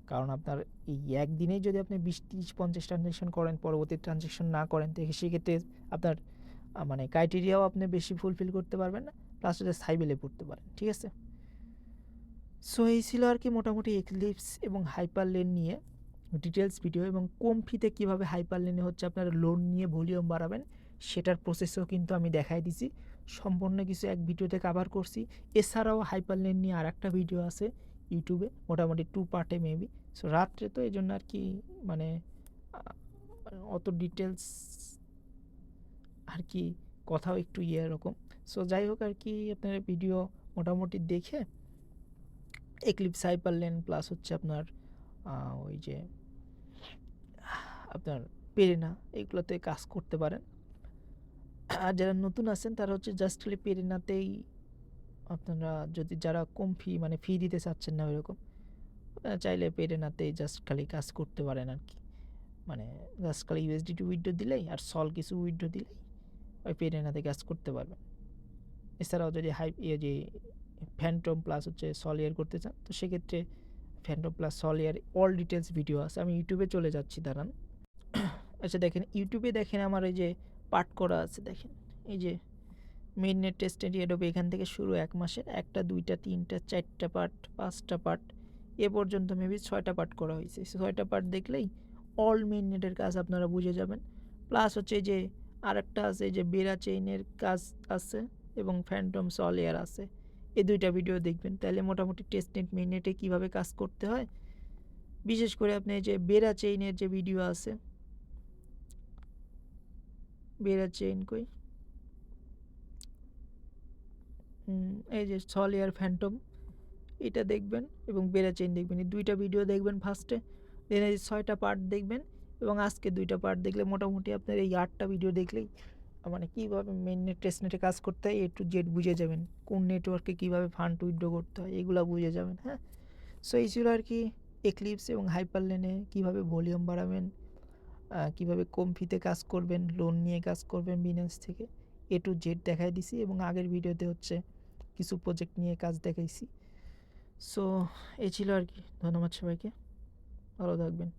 কারণ আপনার এই একদিনেই যদি আপনি 20-30-50 ট্রানজ্যাকশন করেন, পরবর্তী ট্রানজ্যাকশন না করেন, তো সেক্ষেত্রে আপনার মানে ক্রাইটেরিয়াও আপনি বেশি ফুলফিল করতে পারবেন না, প্লাস হচ্ছে সাইবেলে পড়তে পারেন। ঠিক আছে, সো এই ছিল আর কি মোটামুটি এক্লিপস এবং হাইপারলেন নিয়ে ডিটেলস ভিডিও। এবং কম ফিতে কীভাবে হাইপারলেনে হচ্ছে আপনার লোন নিয়ে ভলিউম বাড়াবেন সেটার প্রসেসও কিন্তু আমি দেখাই দিছি, সম্পূর্ণ কিছু এক ভিডিওতে কভার করছি। এছাড়াও হাইপারলেন নিয়ে আর একটা ভিডিও আছে ইউটিউবে, মোটামুটি 2 পার্টে মেবি। সো রাত্রে তো এই জন্য আর কি মানে অত ডিটেলস আর কি, কথাও একটু এরকম। সো যাই হোক আর কি, আপনার ভিডিও মোটামুটি দেখে এক্লিপস, হাইপারলেন প্লাস হচ্ছে আপনার ওই যে আপনার পেরেনা, এগুলোতে কাজ করতে পারেন। আর যারা নতুন আছেন তারা হচ্ছে জাস্ট খালি পেরেনাতেই আপনারা, যদি যারা কম ফি মানে ফি দিতে চাচ্ছেন না ওইরকম, চাইলে পেরেনাতেই জাস্ট খালি কাজ করতে পারেন আর কি। মানে জাস্ট খালি ইউএসডিটি উইথড্র দিলেই আর সল কিছু উইথড্র দিলেই ওই পেরেনাতে কাজ করতে পারবেন। এছাড়াও যদি যে ফ্যান্টম প্লাস হচ্ছে সলিয়ার করতে চান, তো সেক্ষেত্রে ফ্যান্টম প্লাস সলিয়ার অল ডিটেলস ভিডিও আছে। আমি ইউটিউবে চলে যাচ্ছি, দাঁড়ান। আচ্ছা দেখেন, ইউটিউবে দেখেন আমার এই যে পার্ট করা আছে, দেখেন এই যে মেইন নেট টেস্ট এডোবে, এখান থেকে শুরু 1 মাসের 1টা 2টা 3টা 4টা পার্ট, 5টা পার্ট, এ পর্যন্ত মেবি 6টা পার্ট করা হয়েছে। 6টা পার্ট দেখলেই অল মেইন নেটের কাজ আপনারা বুঝে যাবেন। প্লাস হচ্ছে যে আরেকটা আছে যে বেরা চেইনের কাজ আছে এবং ফ্যান্টম সলিয়ার আছে, এই 2টা ভিডিও দেখবেন, তাহলে মোটামুটি টেস্ট নেট মেইন নেটে কীভাবে কাজ করতে হয়, বিশেষ করে আপনি যে বেরা চেইনের যে ভিডিও আছে, বেরা চেইন কই, এই যে সলিয়ার ফ্যান্টম, এটা দেখবেন এবং বেরা চেইন দেখবেন, এই 2টা ভিডিও দেখবেন ফার্স্টে, দেন এই 6টা পার্ট দেখবেন, এবং আজকে 2টা পার্ট দেখলে মোটামুটি আপনার এই 8টা ভিডিও দেখলেই মানে কীভাবে মেন নেট টেস্ট নেটে কাজ করতে হয় A to Z বুঝে যাবেন, কোন নেটওয়ার্কে কীভাবে ফান্ড উইথড্র করতে হয় এগুলো বুঝে যাবেন। হ্যাঁ, সো এই ছিল আর কি এক্লিপস এবং হাইপারলেনে কীভাবে ভলিউম বাড়াবেন, কীভাবে কম ফিতে কাজ করবেন, লোন নিয়ে কাজ করবেন বিনান্স থেকে, A to Z দেখাই দিছি। এবং আগের ভিডিওতে হচ্ছে কিছু প্রজেক্ট নিয়ে কাজ দেখাইছি। সো এই ছিল আর কি, ধন্যবাদ সবাইকে, ভালো থাকবেন।